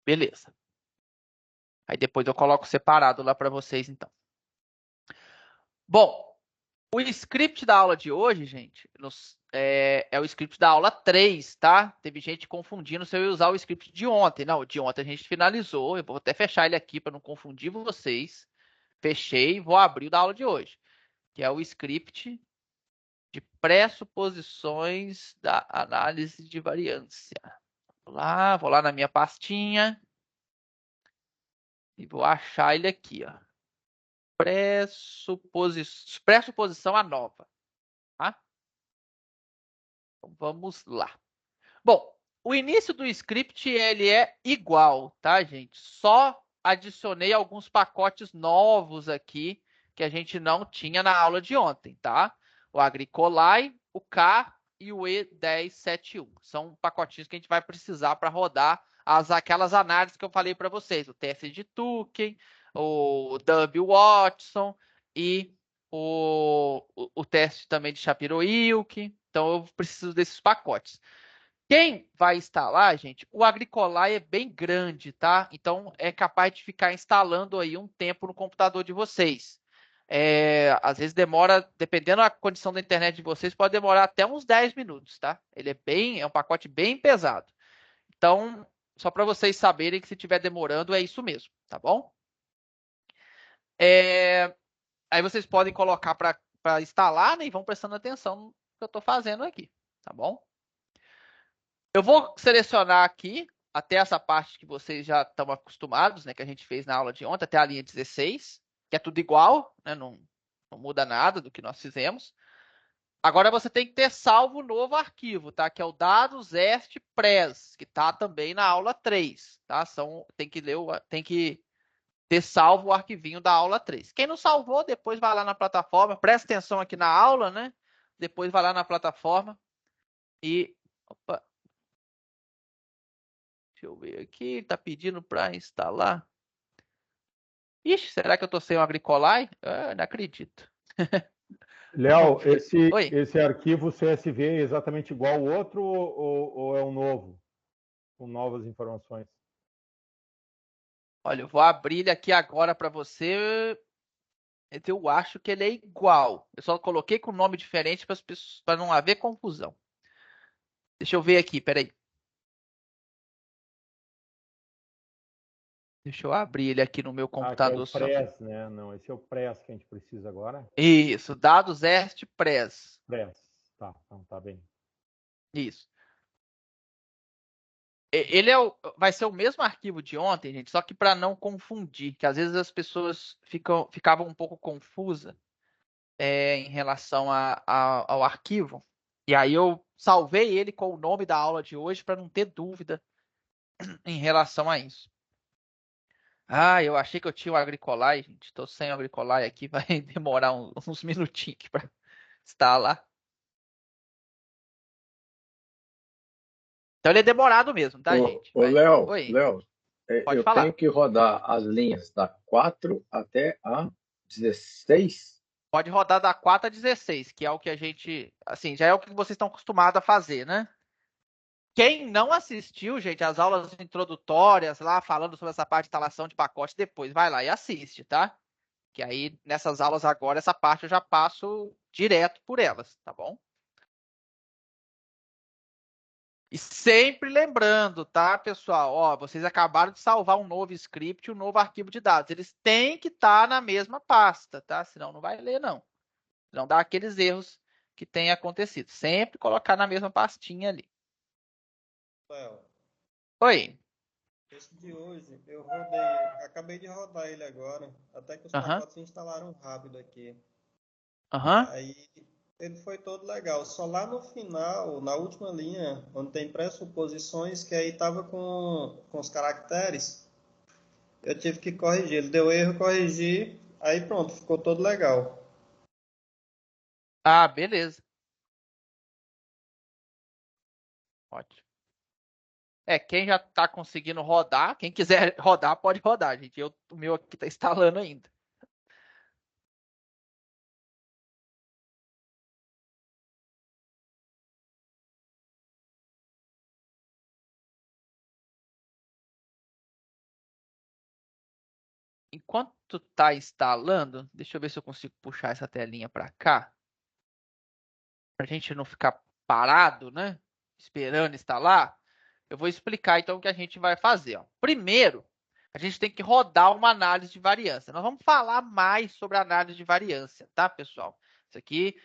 Beleza. Aí depois eu coloco separado lá para vocês, então. Bom, o script da aula de hoje, gente, é o script da aula 3, tá? Teve gente confundindo se eu ia usar o script de ontem. Não, o de ontem a gente finalizou. Eu vou até fechar ele aqui para não confundir vocês. Fechei e vou abrir o da aula de hoje, que é o script de pressuposições da análise de variância. Vou lá na minha pastinha e vou achar ele aqui, ó. Pressuposição a nova, tá? Então, vamos lá. Bom, o início do script ele é igual, tá, gente? Só adicionei alguns pacotes novos aqui que a gente não tinha na aula de ontem, tá? O Agricolai, o K e o E1071. São pacotinhos que a gente vai precisar para rodar aquelas análises que eu falei para vocês. O teste de Turing, o W. Watson e o teste também de Shapiro-Wilk. Então, eu preciso desses pacotes. Quem vai instalar, gente, o Agricola é bem grande, tá? Então é capaz de ficar instalando aí um tempo no computador de vocês. Às vezes demora, dependendo da condição da internet de vocês, pode demorar até uns 10 minutos, tá? Ele é um pacote bem pesado. Então, só para vocês saberem que se estiver demorando, é isso mesmo, tá bom? Aí vocês podem colocar para instalar, né? E vão prestando atenção no que eu estou fazendo aqui, tá bom? Eu vou selecionar aqui até essa parte que vocês já estão acostumados, né, que a gente fez na aula de ontem, até a linha 16, que é tudo igual, né, não muda nada do que nós fizemos. Agora você tem que ter salvo o novo arquivo, tá? Que é o dados est.pres, que está também na aula 3, tá? Tem que ter salvo o arquivinho da aula 3. Quem não salvou, depois vai lá na plataforma, presta atenção aqui na aula, né? Depois vai lá na plataforma e opa, deixa eu ver aqui, tá pedindo para instalar. Ixi, será que eu tô sem o Agricolai? Não acredito. Léo, Oi. esse arquivo CSV é exatamente igual ao outro ou é um novo, com novas informações? Olha, eu vou abrir ele aqui agora para você. Eu acho que ele é igual. Eu só coloquei com nome diferente para não haver confusão. Deixa eu ver aqui, peraí. Deixa eu abrir ele aqui no meu Ah, que é o computador só. PRES, né? Não, esse é o PRES que a gente precisa agora. Isso, dados est.pres. PRES, tá, então tá bem. Isso. Vai ser o mesmo arquivo de ontem, gente, só que para não confundir, que às vezes as pessoas ficavam um pouco confusas em relação ao arquivo. E aí eu salvei ele com o nome da aula de hoje para não ter dúvida em relação a isso. Ah, eu achei que eu tinha o Agricolai, gente. Estou sem o Agricolai aqui, vai demorar uns minutinhos para instalar. Então ele é demorado mesmo, tá, gente? Oi, Léo, pode eu tenho falar. que rodar as linhas da 4 até a 16? Pode rodar da 4 a 16, que é o que a gente, assim, já é o que vocês estão acostumados a fazer, né? Quem não assistiu, gente, as aulas introdutórias lá, falando sobre essa parte de instalação de pacote, depois vai lá e assiste, tá? Que aí, nessas aulas agora, essa parte eu já passo direto por elas, tá bom? E sempre lembrando, tá, pessoal? Ó, vocês acabaram de salvar um novo script, um novo arquivo de dados. Eles têm que estar na mesma pasta, tá? Senão não vai ler, não. Não dá aqueles erros que têm acontecido. Sempre colocar na mesma pastinha ali. Léo, Oi. esse de hoje eu rodei, acabei de rodar ele agora, até que os Aham. pacotes se instalaram rápido aqui. Aham. Aí ele foi todo legal. Só lá no final, na última linha, onde tem pressuposições, que aí tava com os caracteres, eu tive que corrigir. Ele deu erro, corrigi, aí pronto, ficou todo legal. Ah, beleza. Ótimo. Quem já está conseguindo rodar, quem quiser rodar, pode rodar, gente. O meu aqui está instalando ainda. enquanto está instalando, deixa eu ver se eu consigo puxar essa telinha para cá, para a gente não ficar parado, né? Esperando instalar. Eu vou explicar então o que a gente vai fazer. Ó. Primeiro, a gente tem que rodar uma análise de variância. Nós vamos falar mais sobre a análise de variância, tá, pessoal? Isso aqui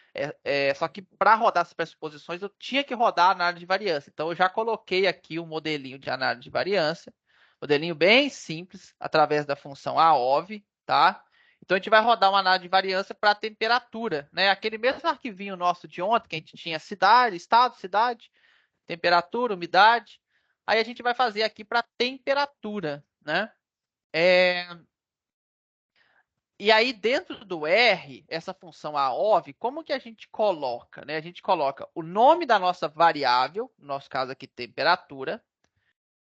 só que para rodar as pressuposições eu tinha que rodar a análise de variância. Então eu já coloquei aqui um modelinho de análise de variância, modelinho bem simples através da função AOV, tá? Então a gente vai rodar uma análise de variância para temperatura, né? Aquele mesmo arquivinho nosso de ontem que a gente tinha cidade, estado, cidade, temperatura, umidade. Aí a gente vai fazer aqui para temperatura, né? E aí, dentro do R, essa função AOV, como que a gente coloca? Né? A gente coloca o nome da nossa variável, no nosso caso aqui, temperatura,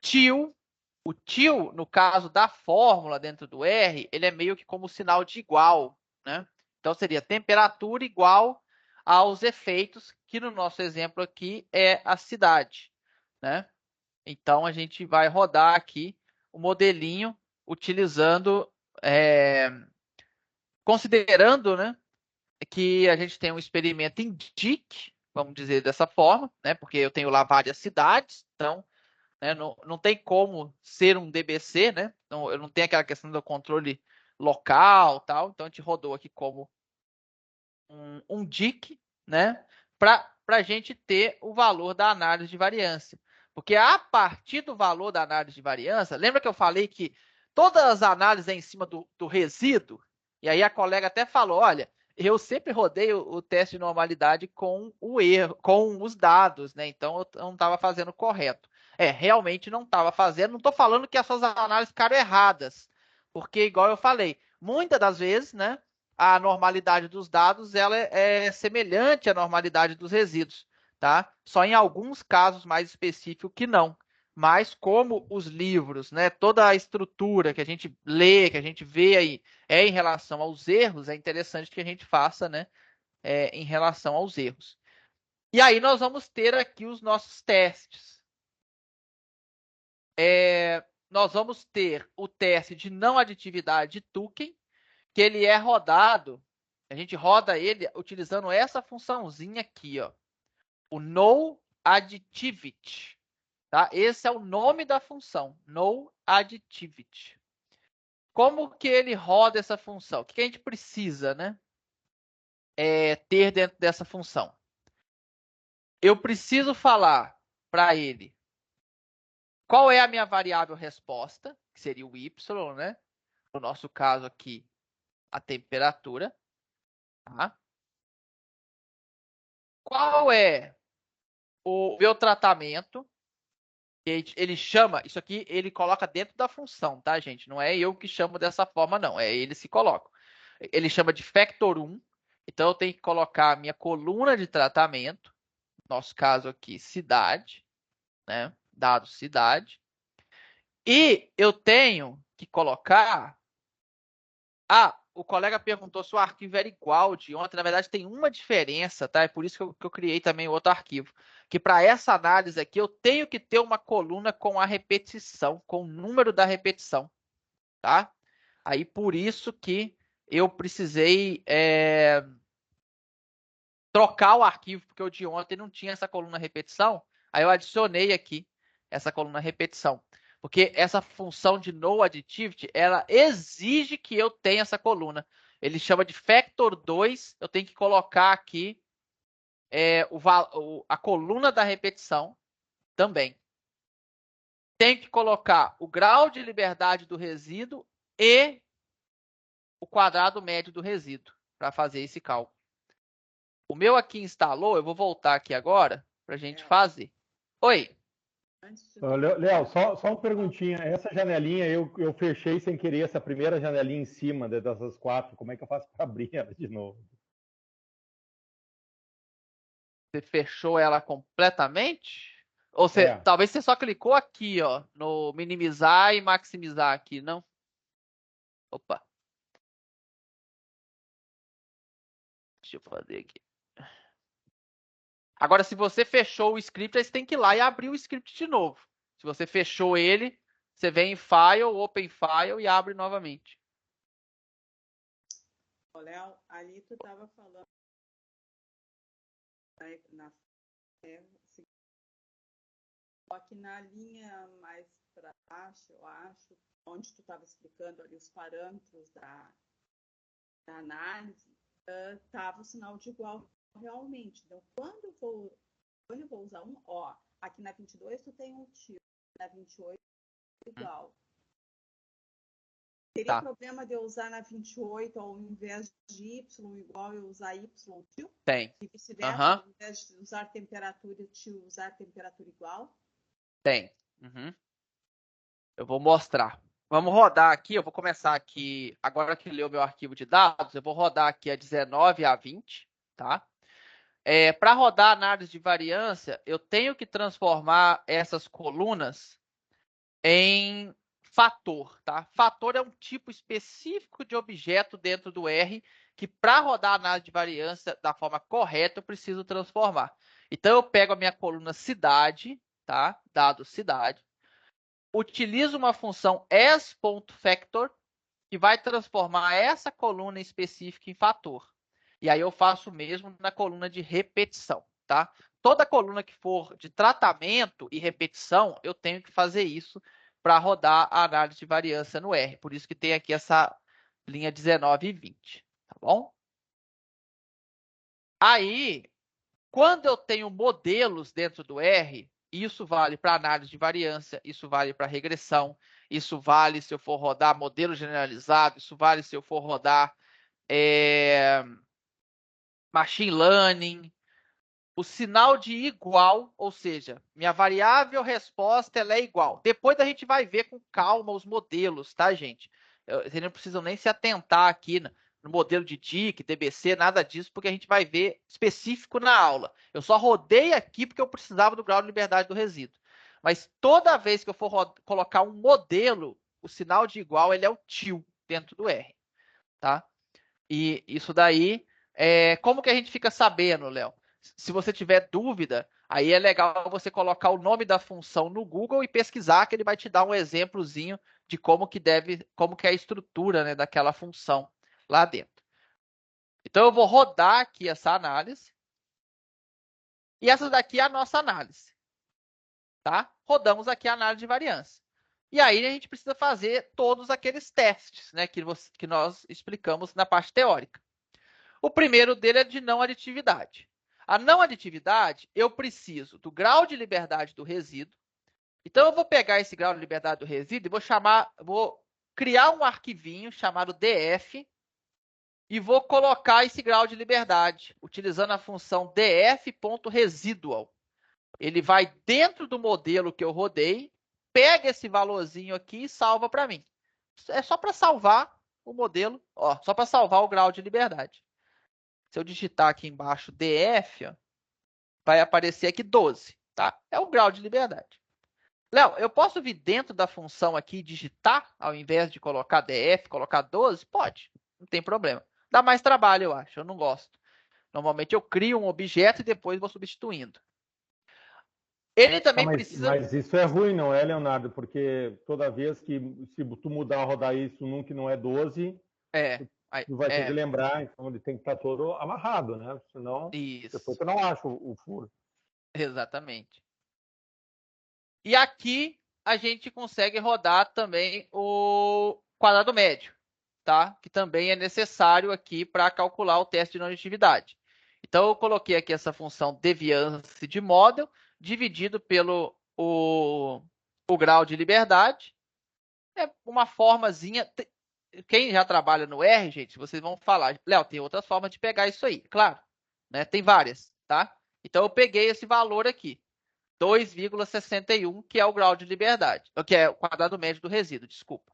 til. O til, no caso da fórmula dentro do R, ele é meio que como sinal de igual, né? Então, seria temperatura igual aos efeitos, que no nosso exemplo aqui é a cidade, né? Então, a gente vai rodar aqui o modelinho utilizando, considerando, né, que a gente tem um experimento em DIC, vamos dizer dessa forma, né, porque eu tenho lá várias cidades, então né, não tem como ser um DBC, né? Então, eu não tenho aquela questão do controle local, tal. Então, a gente rodou aqui como um DIC, né? Para a gente ter o valor da análise de variância. Porque a partir do valor da análise de variância, lembra que eu falei que todas as análises é em cima do resíduo? E aí a colega até falou, olha, eu sempre rodei o teste de normalidade com o erro, com os dados, né? Então eu não estava fazendo correto. Realmente não estava fazendo. Não estou falando que as suas análises ficaram erradas, porque igual eu falei, muitas das vezes, né? A normalidade dos dados ela é semelhante à normalidade dos resíduos, tá? Só em alguns casos mais específicos que não. Mas como os livros, né, toda a estrutura que a gente lê, que a gente vê aí em relação aos erros, é interessante que a gente faça, né, em relação aos erros. E aí nós vamos ter aqui os nossos testes. Nós vamos ter o teste de não aditividade de Tucken, que ele é rodado, a gente roda ele utilizando essa funçãozinha aqui, ó, o noAdditivity, tá? Esse é o nome da função, noAdditivity. Como que ele roda essa função? O que a gente precisa, né, ter dentro dessa função? Eu preciso falar para ele qual é a minha variável resposta, que seria o y, né? No nosso caso aqui, a temperatura. Tá? Qual é o meu tratamento? Ele chama, isso aqui ele coloca dentro da função, tá, gente? Não é eu que chamo dessa forma, não. É ele se coloca. Ele chama de factor 1. Então, eu tenho que colocar a minha coluna de tratamento. No nosso caso aqui, cidade. Né? Dado cidade. E eu tenho que colocar... o colega perguntou se o arquivo era igual de ontem. Na verdade, tem uma diferença, tá? É por isso que eu criei também outro arquivo. Que para essa análise aqui, eu tenho que ter uma coluna com a repetição, com o número da repetição, tá? Aí, por isso que eu precisei trocar o arquivo, porque o de ontem não tinha essa coluna repetição. Aí eu adicionei aqui essa coluna repetição. Porque essa função de noAdditivity, ela exige que eu tenha essa coluna. Ele chama de factor 2. Eu tenho que colocar aqui a coluna da repetição também. Tem que colocar o grau de liberdade do resíduo e o quadrado médio do resíduo para fazer esse cálculo. O meu aqui instalou, eu vou voltar aqui agora para a gente fazer. Oi. Léo, só uma perguntinha. Essa janelinha eu fechei sem querer, essa primeira janelinha em cima dessas 4. Como é que eu faço para abrir ela de novo? Você fechou ela completamente? Ou talvez você só clicou aqui, ó, no minimizar e maximizar aqui, não? Opa. Deixa eu fazer aqui. Agora, se você fechou o script, aí você tem que ir lá e abrir o script de novo. Se você fechou ele, você vem em File, Open File e abre novamente. Léo, ali tu estava falando na só que na linha mais para baixo, eu acho, onde tu estava explicando ali os parâmetros da análise, estava o sinal de igual realmente. Então, quando eu vou usar aqui na 22 tu tem um tio, na 28 igual. Teria problema de eu usar na 28 ao invés de y igual eu usar y tio? Tem. E vice-versa, ao invés de usar temperatura tio, usar temperatura igual? Tem. Eu vou mostrar. Vamos rodar aqui, eu vou começar aqui, agora que leu meu arquivo de dados, eu vou rodar aqui a 19 e a 20, tá? Para rodar a análise de variância, eu tenho que transformar essas colunas em fator, tá? Fator é um tipo específico de objeto dentro do R que para rodar a análise de variância da forma correta eu preciso transformar. Então eu pego a minha coluna cidade, tá? Dado cidade, utilizo uma função as.factor que vai transformar essa coluna específica em fator. E aí eu faço o mesmo na coluna de repetição, tá? Toda coluna que for de tratamento e repetição, eu tenho que fazer isso para rodar a análise de variância no R. Por isso que tem aqui essa linha 19 e 20, tá bom? Aí, quando eu tenho modelos dentro do R, isso vale para análise de variância, isso vale para regressão, isso vale se eu for rodar modelo generalizado, isso vale se eu for rodar machine learning. O sinal de igual, ou seja, minha variável resposta ela é igual. Depois a gente vai ver com calma os modelos, tá, gente? Vocês não precisam nem se atentar aqui no modelo de DIC, DBC, nada disso, porque a gente vai ver específico na aula. Eu só rodei aqui porque eu precisava do grau de liberdade do resíduo. Mas toda vez que eu for colocar um modelo, o sinal de igual ele é o til dentro do R, tá? E isso daí, como que a gente fica sabendo, Léo? Se você tiver dúvida, aí é legal você colocar o nome da função no Google e pesquisar, que ele vai te dar um exemplozinho de como que é a estrutura, né, daquela função lá dentro. Então eu vou rodar aqui essa análise. E essa daqui é a nossa análise. Tá? Rodamos aqui a análise de variância. E aí a gente precisa fazer todos aqueles testes, né, que nós explicamos na parte teórica. O primeiro dele é de não aditividade. A não aditividade, eu preciso do grau de liberdade do resíduo. Então, eu vou pegar esse grau de liberdade do resíduo e vou criar um arquivinho chamado df e vou colocar esse grau de liberdade, utilizando a função df.residual. Ele vai dentro do modelo que eu rodei, pega esse valorzinho aqui e salva para mim. É só para salvar o modelo, só para salvar o grau de liberdade. Se eu digitar aqui embaixo DF, vai aparecer aqui 12, tá? É o grau de liberdade. Léo, eu posso vir dentro da função aqui e digitar, ao invés de colocar DF, colocar 12? Pode, não tem problema. Dá mais trabalho, eu acho, eu não gosto. Normalmente eu crio um objeto e depois vou substituindo. Ele também precisa... Mas isso é ruim, não é, Leonardo? Porque toda vez que, se tu mudar, rodar isso num que não é 12... Tu vai ter que lembrar, então ele tem que estar todo amarrado, né? Senão, depois tu não acha o furo. Exatamente. E aqui a gente consegue rodar também o quadrado médio, tá? Que também é necessário aqui para calcular o teste de não aditividade. Então, eu coloquei aqui essa função deviance de model, dividido pelo o grau de liberdade. É uma formazinha... Quem já trabalha no R, gente, vocês vão falar, Léo, tem outras formas de pegar isso aí. Claro, né? Tem várias, tá? Então, eu peguei esse valor aqui, 2,61, que é o grau de liberdade, que é o quadrado médio do resíduo, desculpa,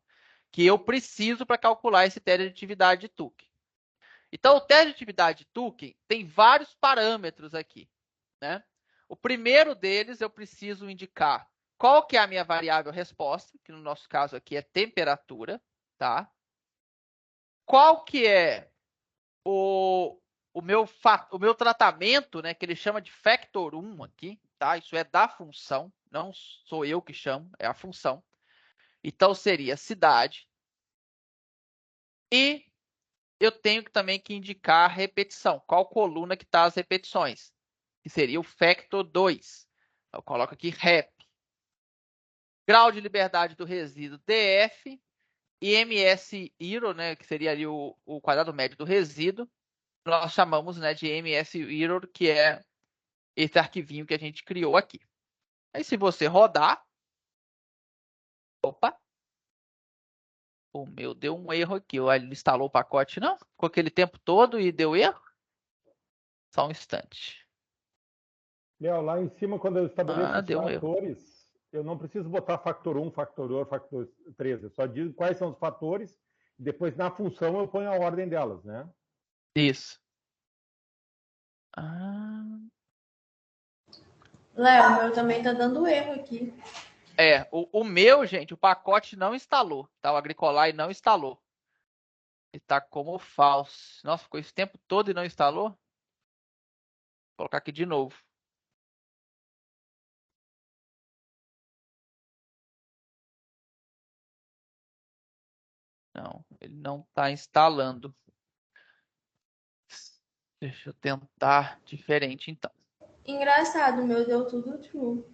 que eu preciso para calcular esse teste de aditividade de Tukey. Então, o teste de aditividade de Tukey tem vários parâmetros aqui, né? O primeiro deles, eu preciso indicar qual que é a minha variável resposta, que no nosso caso aqui é temperatura, tá? Qual que é o meu tratamento, né, que ele chama de factor 1 aqui, tá? Isso é da função, não sou eu que chamo, é a função. Então, seria cidade. E eu tenho também que indicar a repetição. Qual coluna que está as repetições? Que seria o factor 2. Eu coloco aqui rep. Grau de liberdade do resíduo df. E ms error, né, que seria ali o quadrado médio do resíduo, nós chamamos, né, de ms error, que é esse arquivinho que a gente criou aqui. Aí se você rodar, opa, o meu deu um erro aqui. Ele não instalou o pacote, não? Ficou aquele tempo todo e deu erro? Só um instante. Léo, lá em cima, quando eu estabeleço os deu fatores, um erro. Eu não preciso botar factor 1, factor 2, factor 3. Eu só digo quais são os fatores e depois na função eu ponho a ordem delas, né? Isso. Léo, o meu também tá dando erro aqui. O meu, gente, o pacote não instalou, tá? O Agricoline não instalou. Ele tá como falso. Nossa, ficou esse tempo todo e não instalou? Vou colocar aqui de novo. Não, ele não está instalando. Deixa eu tentar diferente, então. Engraçado, o meu deu tudo true.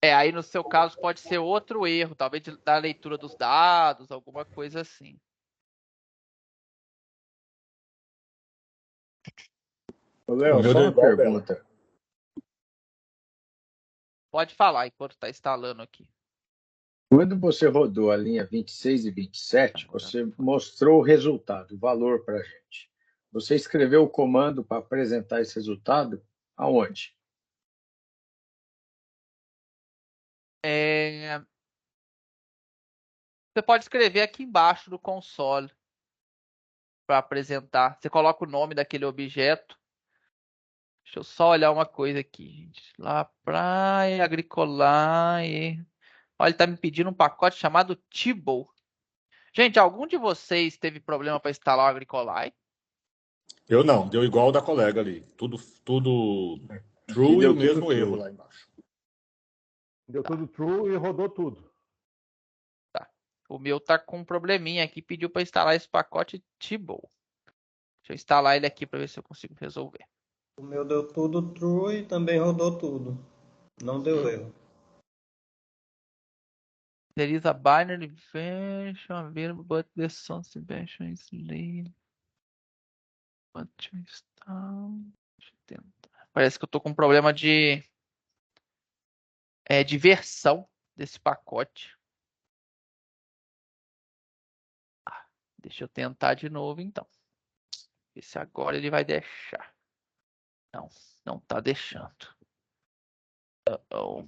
Aí no seu caso pode ser outro erro, talvez da leitura dos dados, alguma coisa assim. Léo, só uma pergunta. Pode falar enquanto está instalando aqui. Quando você rodou a linha 26 e 27, você mostrou o resultado, o valor para a gente. Você escreveu o comando para apresentar esse resultado aonde? Você pode escrever aqui embaixo do console para apresentar. Você coloca o nome daquele objeto. Deixa eu só olhar uma coisa aqui, gente. Lá praia, Agricoline. Olha, ele está me pedindo um pacote chamado Tibble. Gente, algum de vocês teve problema para instalar o Agricoline? Eu não, deu igual o da colega ali. Tudo true e o mesmo erro lá embaixo. Deu tudo true e rodou tudo. Tá. O meu tá com um probleminha aqui, pediu para instalar esse pacote Tibble. Deixa eu instalar ele aqui para ver se eu consigo resolver. O meu deu tudo true e também rodou tudo. Não deu erro. There is a binary version available, but the source version is late. What to install? Deixa eu tentar. Parece que eu tô com um problema de versão desse pacote. Deixa eu tentar de novo, então. Ver se agora ele vai deixar. Não, não tá deixando. Uh-oh.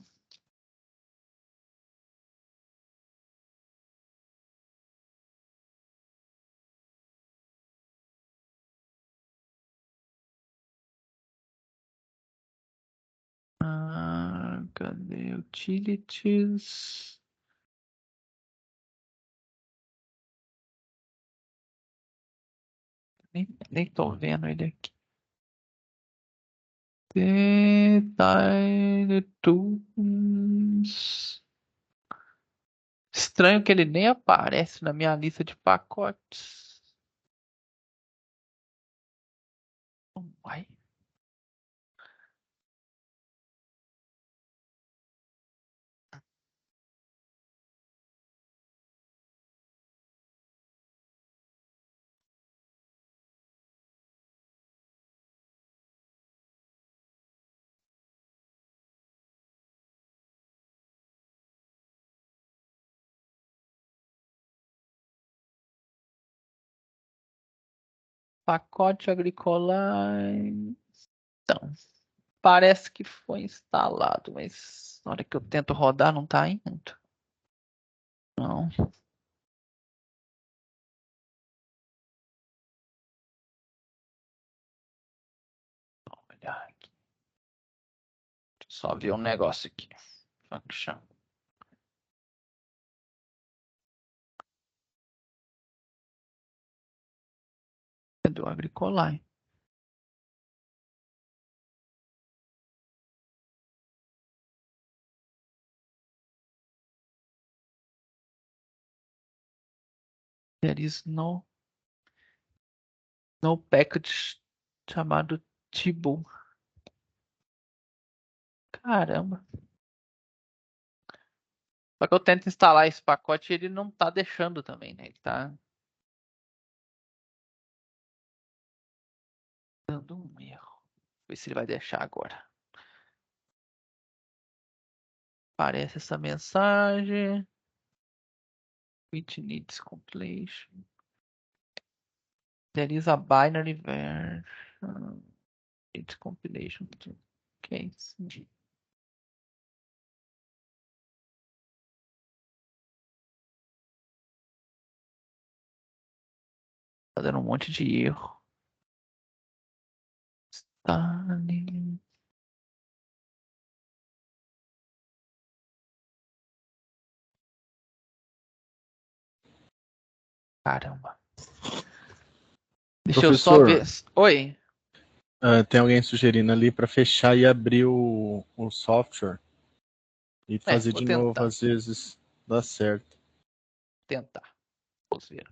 Cadê utilities? Nem tô vendo ele aqui. Detalhe tools. Estranho que ele nem aparece na minha lista de pacotes. Uai. Pacote Agricoline. Então, parece que foi instalado, mas na hora que eu tento rodar não tá indo. Não. Vou olhar aqui. Só ver um negócio aqui. Function. Cadê o Agricoline? There is no package chamado Tibble. Caramba. Só que eu tento instalar esse pacote e ele não tá deixando também, né? Ele tá dando um erro. Vou ver se ele vai deixar agora. Aparece essa mensagem. It needs compilation. There is a binary version. It's compilation. Ok. Tá dando um monte de erro. Stalin. Caramba. Deixa Professor, eu só ver. Oi. Tem alguém sugerindo ali para fechar e abrir o software e fazer de novo, às vezes dá certo. Tentar. Vamos ver.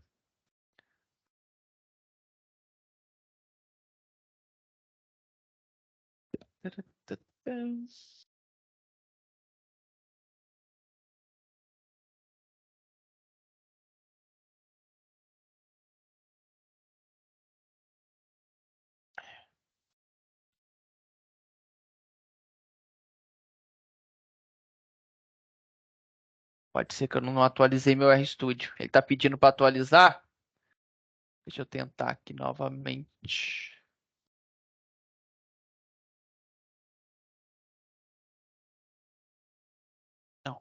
Pode ser que eu não atualizei meu RStudio. Ele está pedindo para atualizar. Deixa eu tentar aqui novamente. Não,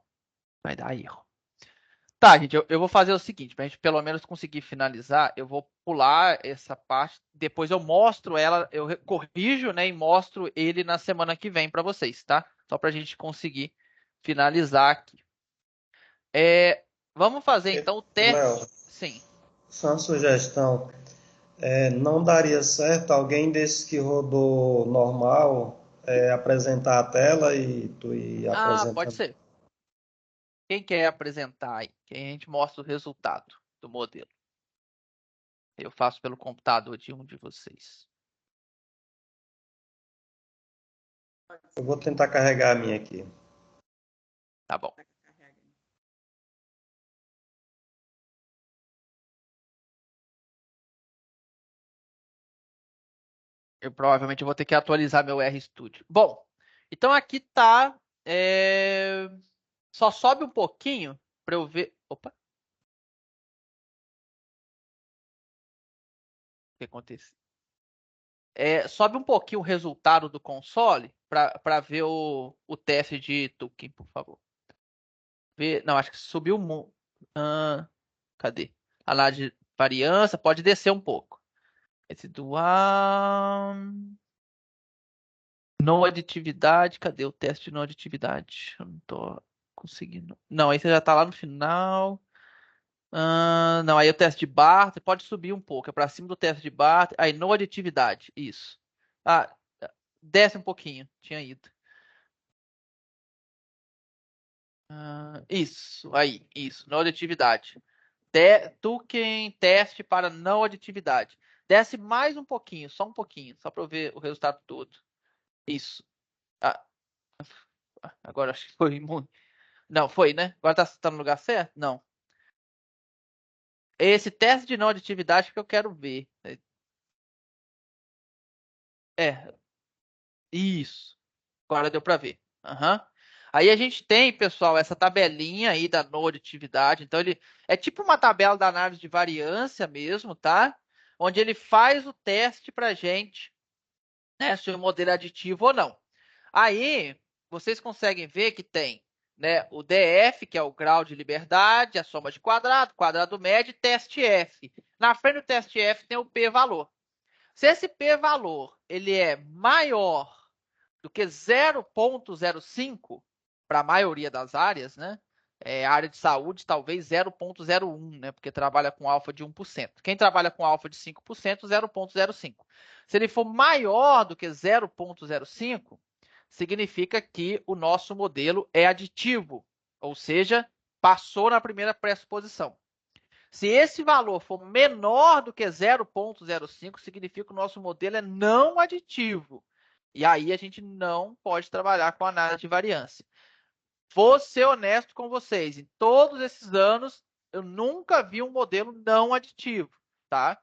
vai dar erro. Tá, gente, eu vou fazer o seguinte, para a gente pelo menos conseguir finalizar, eu vou pular essa parte, depois eu mostro ela, eu corrijo, né, e mostro ele na semana que vem para vocês, tá? Só para a gente conseguir finalizar aqui. Vamos fazer então o teste. Léo, sim. Só uma sugestão. Não daria certo alguém desses que rodou normal apresentar a tela e tu ir apresentar. Pode ser. Quem quer apresentar aí? Quem a gente mostra o resultado do modelo? Eu faço pelo computador de um de vocês. Eu vou tentar carregar a minha aqui. Tá bom. Eu provavelmente vou ter que atualizar meu RStudio. Bom, então aqui tá. Só sobe um pouquinho para eu ver. Opa! O que aconteceu? Sobe um pouquinho o resultado do console para ver o teste de Turing, por favor. Não, acho que subiu muito. Cadê? Análise de variância, pode descer um pouco. Residual. Não aditividade. Cadê o teste de não aditividade? Eu não tô conseguindo. Não, aí você já tá lá no final. Não, aí o teste de Barth pode subir um pouco. É para cima do teste de Barth. Aí, não aditividade. Isso. Desce um pouquinho. Tinha ido. Isso. Aí. Isso. Não aditividade. Turing teste para não aditividade. Desce mais um pouquinho. Só um pouquinho. Só para eu ver o resultado todo. Isso. Agora acho que foi imune. Não, foi, né? Agora tá no lugar certo? Não. Esse teste de não aditividade que eu quero ver. Isso. Agora deu para ver. Aí a gente tem, pessoal, essa tabelinha aí da não aditividade. Então, ele é tipo uma tabela da análise de variância mesmo, tá? Onde ele faz o teste para gente, né? Se o modelo é aditivo ou não. Aí, vocês conseguem ver que tem, né, o DF, que é o grau de liberdade, a soma de quadrado, quadrado médio e teste F. Na frente do teste F tem o p-valor. Se esse p-valor ele é maior do que 0,05 para a maioria das áreas, né? Área de saúde, talvez 0,01, né? Porque trabalha com alfa de 1%. Quem trabalha com alfa de 5%, 0,05. Se ele for maior do que 0,05, significa que o nosso modelo é aditivo, ou seja, passou na primeira pressuposição. Se esse valor for menor do que 0,05, significa que o nosso modelo é não aditivo. E aí a gente não pode trabalhar com análise de variância. Vou ser honesto com vocês. Em todos esses anos, eu nunca vi um modelo não aditivo, tá?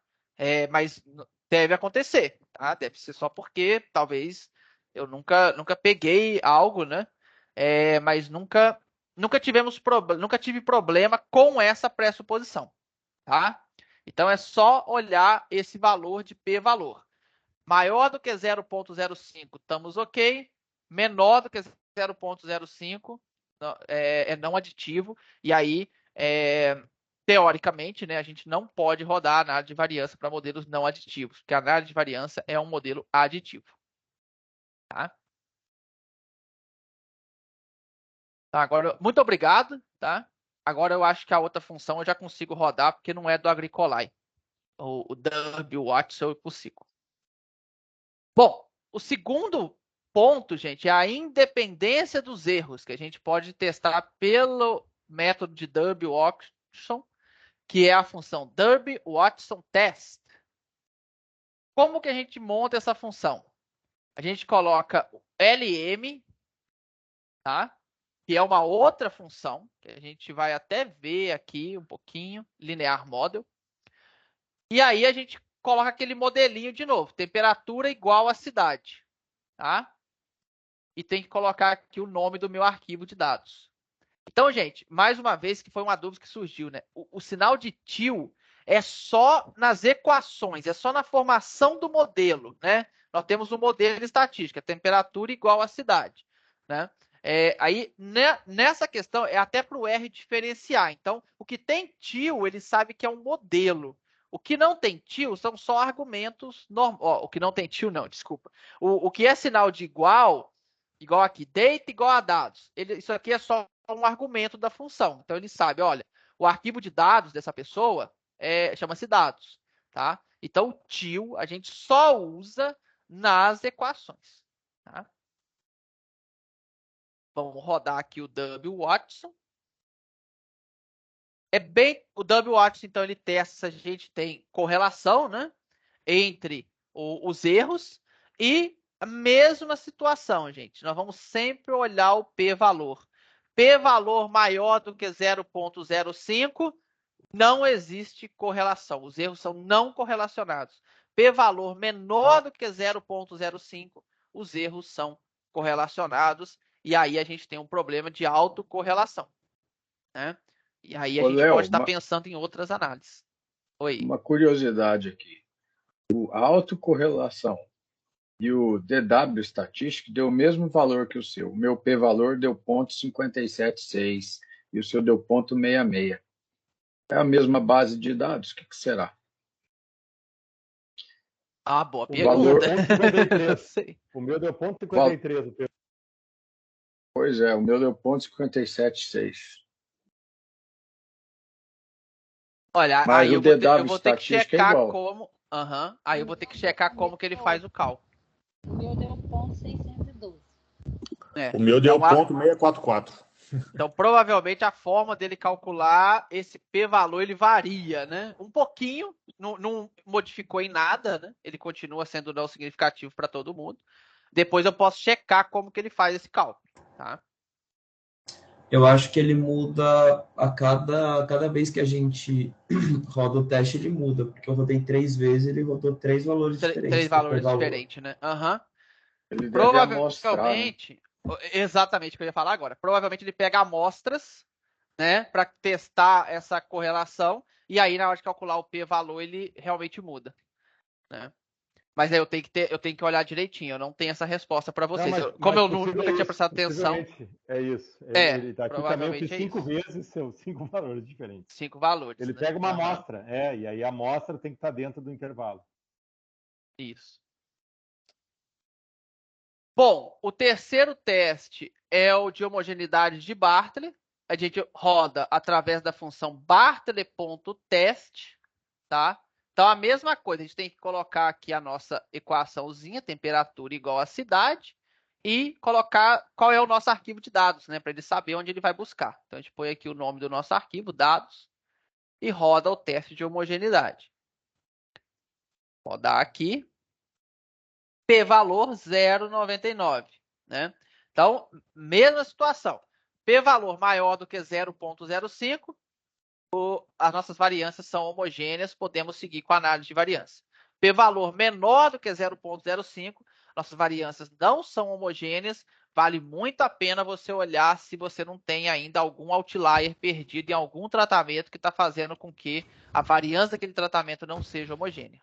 Mas deve acontecer, tá? Deve ser só porque talvez eu nunca peguei algo, né? Mas nunca tive problema com essa pressuposição, tá? Então é só olhar esse valor de p-valor. Maior do que 0,05, estamos ok. Menor do que 0,05 é não aditivo. E aí, teoricamente, né, a gente não pode rodar análise de variância para modelos não aditivos, porque a análise de variância é um modelo aditivo. Tá? Tá, agora, muito obrigado. Tá? Agora eu acho que a outra função eu já consigo rodar, porque não é do Agricolai. O Derby, o Watson e o Psico. Bom, o segundo ponto, gente, é a independência dos erros, que a gente pode testar pelo método de Derby-Watson, que é a função Derby-Watson Test. Como que a gente monta essa função? A gente coloca o LM, tá? Que é uma outra função, que a gente vai até ver aqui um pouquinho, linear model. E aí a gente coloca aquele modelinho de novo, temperatura igual a cidade, tá? E tem que colocar aqui o nome do meu arquivo de dados. Então, gente, mais uma vez, que foi uma dúvida que surgiu, né? O sinal de til é só nas equações, é só na formação do modelo, né? Nós temos um modelo estatístico, temperatura igual a cidade, né? Aí, nessa questão, é até para o R diferenciar. Então, o que tem til, ele sabe que é um modelo. O que não tem til são só argumentos normais. O que não tem til, não, desculpa. O que é sinal de igual aqui, data igual a dados. Isso aqui é só um argumento da função. Então, ele sabe, olha, o arquivo de dados dessa pessoa chama-se dados. Tá? Então, o til a gente só usa nas equações. Tá? Vamos rodar aqui o Derby-Watson. O Derby-Watson, então, ele testa se a gente tem correlação, né, entre os erros e a mesma situação, gente. Nós vamos sempre olhar o p-valor. P-valor maior do que 0,05, não existe correlação. Os erros são não correlacionados. P-valor menor do que 0,05, os erros são correlacionados. E aí a gente tem um problema de autocorrelação, né? E aí a gente pode estar pensando em outras análises. Oi. Uma curiosidade aqui. A autocorrelação e o DW estatístico deu o mesmo valor que o seu. O meu p-valor deu 0,576 e o seu deu 0,66. É a mesma base de dados? O que será? Boa pergunta. Valor 0,53. O meu deu 0,53. Pois é, o meu deu 0,576. Olha, aí eu vou ter que checar como... Aí eu vou ter que checar como que ele faz o cálculo. O meu deu 0,612. O meu deu 0,644. Então, provavelmente, a forma dele calcular esse p-valor, ele varia, né? Um pouquinho, não modificou em nada, né? Ele continua sendo não significativo para todo mundo. Depois eu posso checar como que ele faz esse cálculo, tá? Eu acho que ele muda a cada vez que a gente roda o teste, ele muda. Porque eu rodei 3 vezes, ele rodou 3 valores diferentes. 3 valores diferentes, né? Ele provavelmente, exatamente o que eu ia falar agora. Provavelmente ele pega amostras, né, para testar essa correlação. E aí, na hora de calcular o p-valor, ele realmente muda, né? Mas aí eu tenho que olhar direitinho, eu não tenho essa resposta para vocês. Como eu nunca tinha prestado atenção. É isso. Ele está aqui provavelmente também 5 vezes são 5 valores diferentes. 5 valores. Ele pega uma amostra, e aí a amostra tem que estar dentro do intervalo. Isso. Bom, o terceiro teste é o de homogeneidade de Bartley. A gente roda através da função bartley.test, tá? Então, a mesma coisa, a gente tem que colocar aqui a nossa equaçãozinha, temperatura igual a cidade, e colocar qual é o nosso arquivo de dados, né? Para ele saber onde ele vai buscar. Então, a gente põe aqui o nome do nosso arquivo, dados, e roda o teste de homogeneidade. Vou rodar aqui. P-valor 0,99. Né? Então, mesma situação. P-valor maior do que 0,05, as nossas variâncias são homogêneas, podemos seguir com a análise de variância. P-valor menor do que 0,05, nossas variâncias não são homogêneas, vale muito a pena você olhar se você não tem ainda algum outlier perdido em algum tratamento que está fazendo com que a variância daquele tratamento não seja homogênea.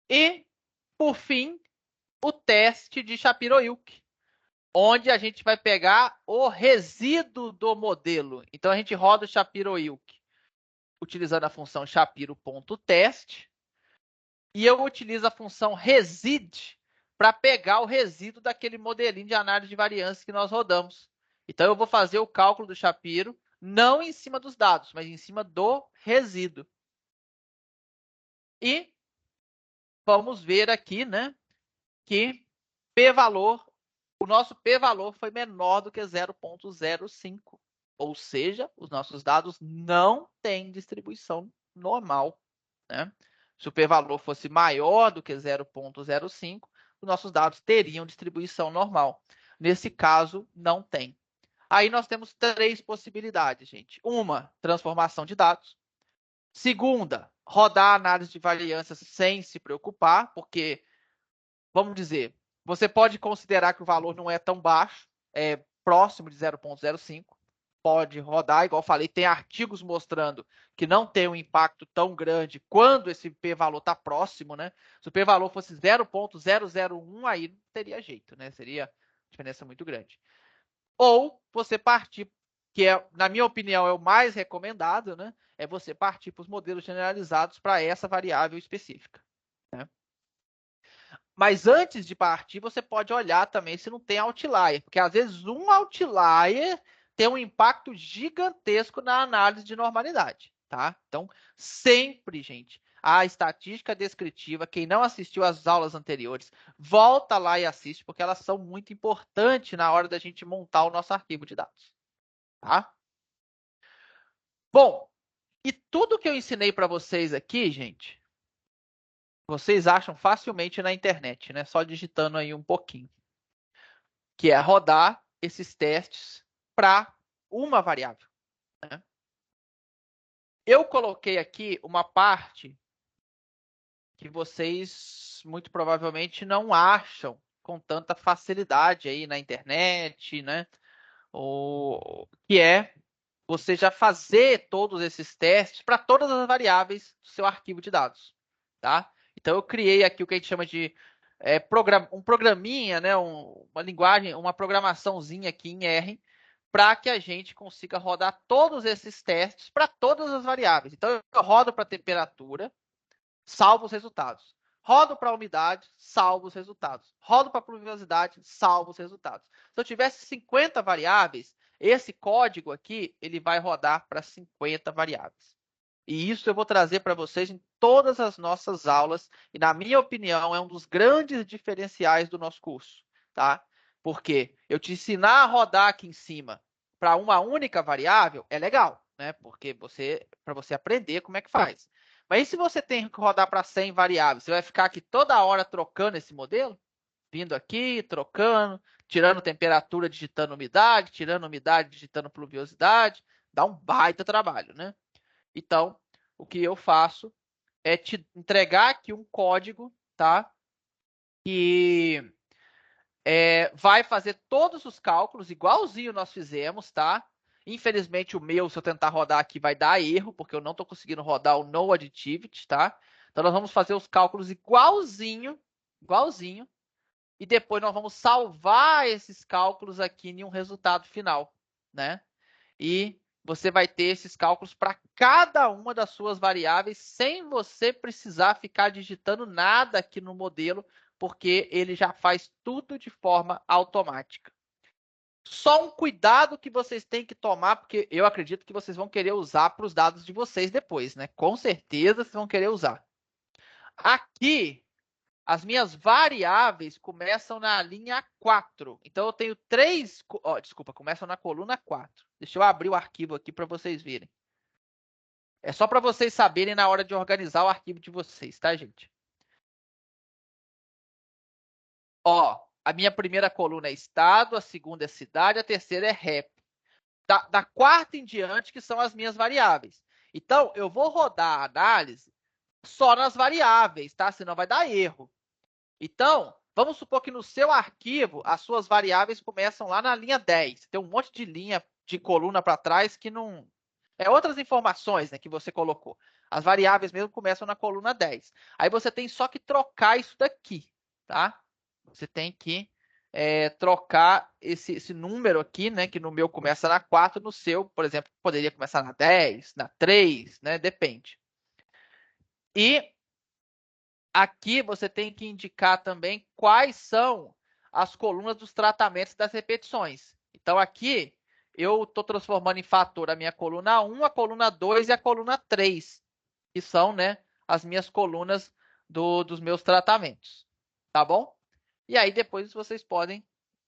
E, por fim, o teste de Shapiro-Wilk, onde a gente vai pegar o resíduo do modelo. Então, a gente roda o Shapiro-Wilk utilizando a função Shapiro.test e eu utilizo a função resid para pegar o resíduo daquele modelinho de análise de variância que nós rodamos. Então, eu vou fazer o cálculo do Shapiro não em cima dos dados, mas em cima do resíduo. E vamos ver aqui, né, que P-valor, o nosso P-valor foi menor do que 0,05. Ou seja, os nossos dados não têm distribuição normal. Né? Se o P-valor fosse maior do que 0,05, os nossos dados teriam distribuição normal. Nesse caso, não tem. Aí nós temos 3 possibilidades, gente. Uma, transformação de dados. Segunda, rodar a análise de variâncias sem se preocupar, porque, vamos dizer, você pode considerar que o valor não é tão baixo, é próximo de 0,05. Pode rodar, igual eu falei, tem artigos mostrando que não tem um impacto tão grande quando esse p-valor está próximo, né? Se o p-valor fosse 0,001, aí não teria jeito, né? Seria diferença muito grande. Ou você partir, que na minha opinião é o mais recomendado, né? É você partir para os modelos generalizados para essa variável específica. Né? Mas antes de partir, você pode olhar também se não tem outlier, porque às vezes um outlier tem um impacto gigantesco na análise de normalidade, tá? Então, sempre, gente, a estatística descritiva, quem não assistiu às aulas anteriores, volta lá e assiste, porque elas são muito importantes na hora da gente montar o nosso arquivo de dados, tá? Bom, e tudo que eu ensinei para vocês aqui, gente, vocês acham facilmente na internet, né? Só digitando aí um pouquinho. Que é rodar esses testes para uma variável. Né? Eu coloquei aqui uma parte que vocês muito provavelmente não acham com tanta facilidade aí na internet, né? Que é você já fazer todos esses testes para todas as variáveis do seu arquivo de dados. Tá? Então, eu criei aqui o que a gente chama de um programinha, né? Uma linguagem, uma programaçãozinha aqui em R, para que a gente consiga rodar todos esses testes para todas as variáveis. Então, eu rodo para temperatura, salvo os resultados. Rodo para umidade, salvo os resultados. Rodo para pluviosidade, salvo os resultados. Se eu tivesse 50 variáveis, esse código aqui ele vai rodar para 50 variáveis. E isso eu vou trazer para vocês em todas as nossas aulas. E, na minha opinião, é um dos grandes diferenciais do nosso curso. Tá? Porque eu te ensinar a rodar aqui em cima para uma única variável é legal, né? Porque para você aprender como é que faz. Mas e se você tem que rodar para 100 variáveis? Você vai ficar aqui toda hora trocando esse modelo? Vindo aqui, trocando, tirando temperatura, digitando umidade, tirando umidade, digitando pluviosidade. Dá um baita trabalho, né? Então, o que eu faço é te entregar aqui um código, tá? Que vai fazer todos os cálculos, igualzinho nós fizemos, tá? Infelizmente, o meu, se eu tentar rodar aqui, vai dar erro, porque eu não estou conseguindo rodar o no additivity, tá? Então, nós vamos fazer os cálculos igualzinho, e depois nós vamos salvar esses cálculos aqui em um resultado final, né? E você vai ter esses cálculos para cada uma das suas variáveis, sem você precisar ficar digitando nada aqui no modelo, porque ele já faz tudo de forma automática. Só um cuidado que vocês têm que tomar, porque eu acredito que vocês vão querer usar para os dados de vocês depois, né? Com certeza vocês vão querer usar. Aqui, as minhas variáveis começam na linha 4. Então, eu tenho 3... desculpa, começam na coluna 4. Deixa eu abrir o arquivo aqui para vocês verem. É só para vocês saberem na hora de organizar o arquivo de vocês, tá, gente? Ó, a minha primeira coluna é estado, a segunda é cidade, a terceira é rep. Da quarta em diante que são as minhas variáveis. Então, eu vou rodar a análise só nas variáveis, tá? Senão vai dar erro. Então, vamos supor que no seu arquivo, as suas variáveis começam lá na linha 10. Tem um monte de linha de coluna para trás que não... É outras informações, né, que você colocou. As variáveis mesmo começam na coluna 10. Aí você tem só que trocar isso daqui, tá? Você tem que trocar esse número aqui, né, que no meu começa na 4, no seu, por exemplo, poderia começar na 10, na 3, né, depende. E aqui você tem que indicar também quais são as colunas dos tratamentos das repetições. Então, aqui eu estou transformando em fator a minha coluna 1, a coluna 2 e a coluna 3, que são, né, as minhas colunas dos meus tratamentos. Tá bom? E aí depois vocês podem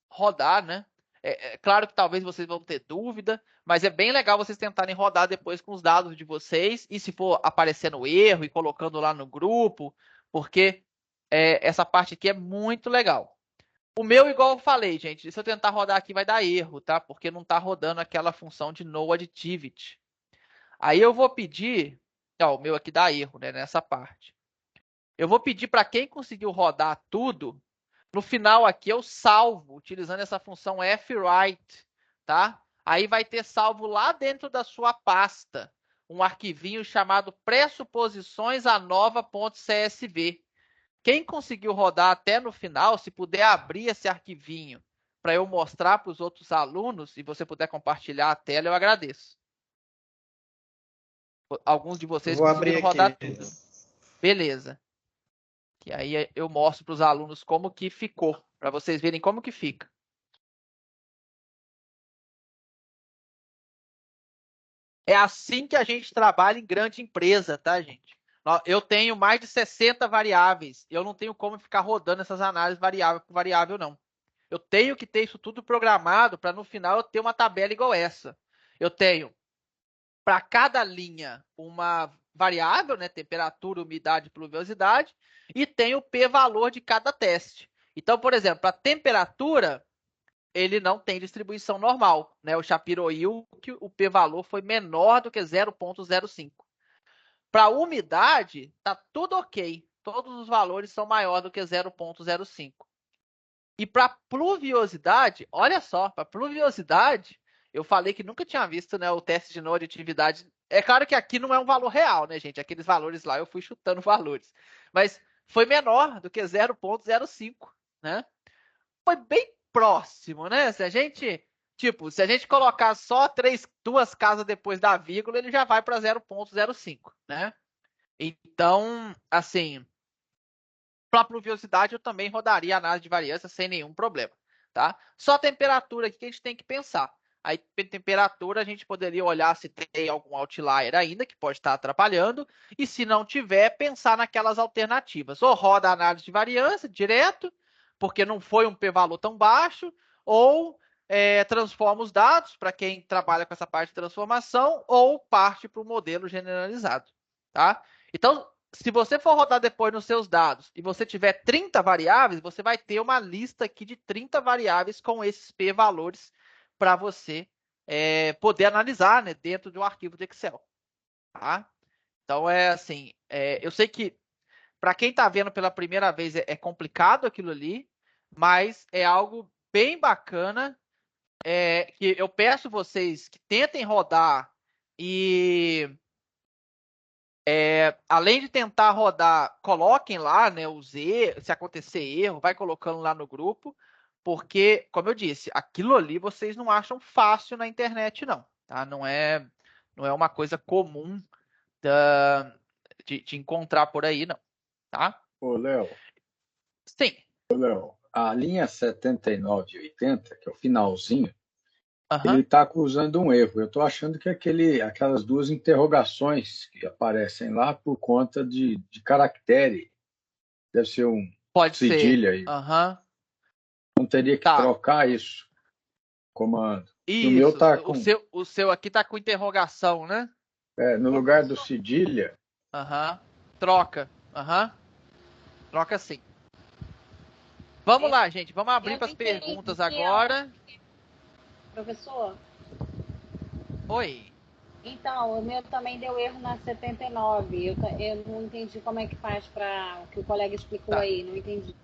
rodar, né? É claro que talvez vocês vão ter dúvida, mas é bem legal vocês tentarem rodar depois com os dados de vocês, e se for aparecendo erro e colocando lá no grupo, porque essa parte aqui é muito legal. O meu, igual eu falei, gente, se eu tentar rodar aqui vai dar erro, tá? Porque não está rodando aquela função de noAdditivity. Aí eu vou pedir... Ó, o meu aqui dá erro, né? Nessa parte. Eu vou pedir para quem conseguiu rodar tudo, no final aqui eu salvo, utilizando essa função fwrite, tá? Aí vai ter salvo lá dentro da sua pasta um arquivinho chamado pressuposições_anova.csv. Quem conseguiu rodar até no final, se puder abrir esse arquivinho para eu mostrar para os outros alunos e você puder compartilhar a tela, eu agradeço. Alguns de vocês conseguiram rodar tudo. Beleza. Que aí eu mostro para os alunos como que ficou, para vocês verem como que fica. É assim que a gente trabalha em grande empresa, tá, gente? Eu tenho mais de 60 variáveis. Eu não tenho como ficar rodando essas análises variável por variável, não. Eu tenho que ter isso tudo programado para no final eu ter uma tabela igual essa. Eu tenho para cada linha uma variável, né, temperatura, umidade, pluviosidade, e tem o p-valor de cada teste. Então, por exemplo, para temperatura, ele não tem distribuição normal, né? O Shapiro-Wilk, o p-valor foi menor do que 0,05. Para umidade, tá tudo ok. Todos os valores são maiores do que 0,05. E para pluviosidade, olha só, para pluviosidade, eu falei que nunca tinha visto, né, o teste de noaditividade. É claro que aqui não é um valor real, né, gente? Aqueles valores lá eu fui chutando valores. Mas foi menor do que 0,05, né? Foi bem próximo, né? Se a gente colocar só duas casas depois da vírgula, ele já vai para 0,05, né? Então, assim, para pluviosidade eu também rodaria a análise de variância sem nenhum problema, tá? Só a temperatura aqui que a gente tem que pensar. Aí, temperatura, a gente poderia olhar se tem algum outlier ainda, que pode estar atrapalhando, e se não tiver, pensar naquelas alternativas. Ou roda a análise de variância direto, porque não foi um p-valor tão baixo, ou transforma os dados, para quem trabalha com essa parte de transformação, ou parte para o modelo generalizado, tá? Então, se você for rodar depois nos seus dados e você tiver 30 variáveis, você vai ter uma lista aqui de 30 variáveis com esses p-valores para você poder analisar, né, dentro de um arquivo do Excel. Tá? Então, assim, eu sei que para quem está vendo pela primeira vez é complicado aquilo ali, mas é algo bem bacana, que eu peço vocês que tentem rodar e... além de tentar rodar, coloquem lá, né, se acontecer erro, vai colocando lá no grupo, porque, como eu disse, aquilo ali vocês não acham fácil na internet, não. Tá? Não é uma coisa comum de encontrar por aí, não. Tá? Ô, Léo. Sim. Ô, Léo, a linha 79 e 80, que é o finalzinho, ele está acusando um erro. Eu estou achando que aquelas duas interrogações que aparecem lá por conta de caractere, deve ser Pode cedilha ser. aí. Não teria que trocar isso. Comando. Isso. O meu tá com... o seu aqui tá com interrogação, né? No lugar do cedilha. Troca. Troca sim. Vamos lá, gente. Vamos abrir para as perguntas agora. Professor? Oi. Então, o meu também deu erro na 79. Eu não entendi como é que faz para o que o colega explicou aí. Não entendi.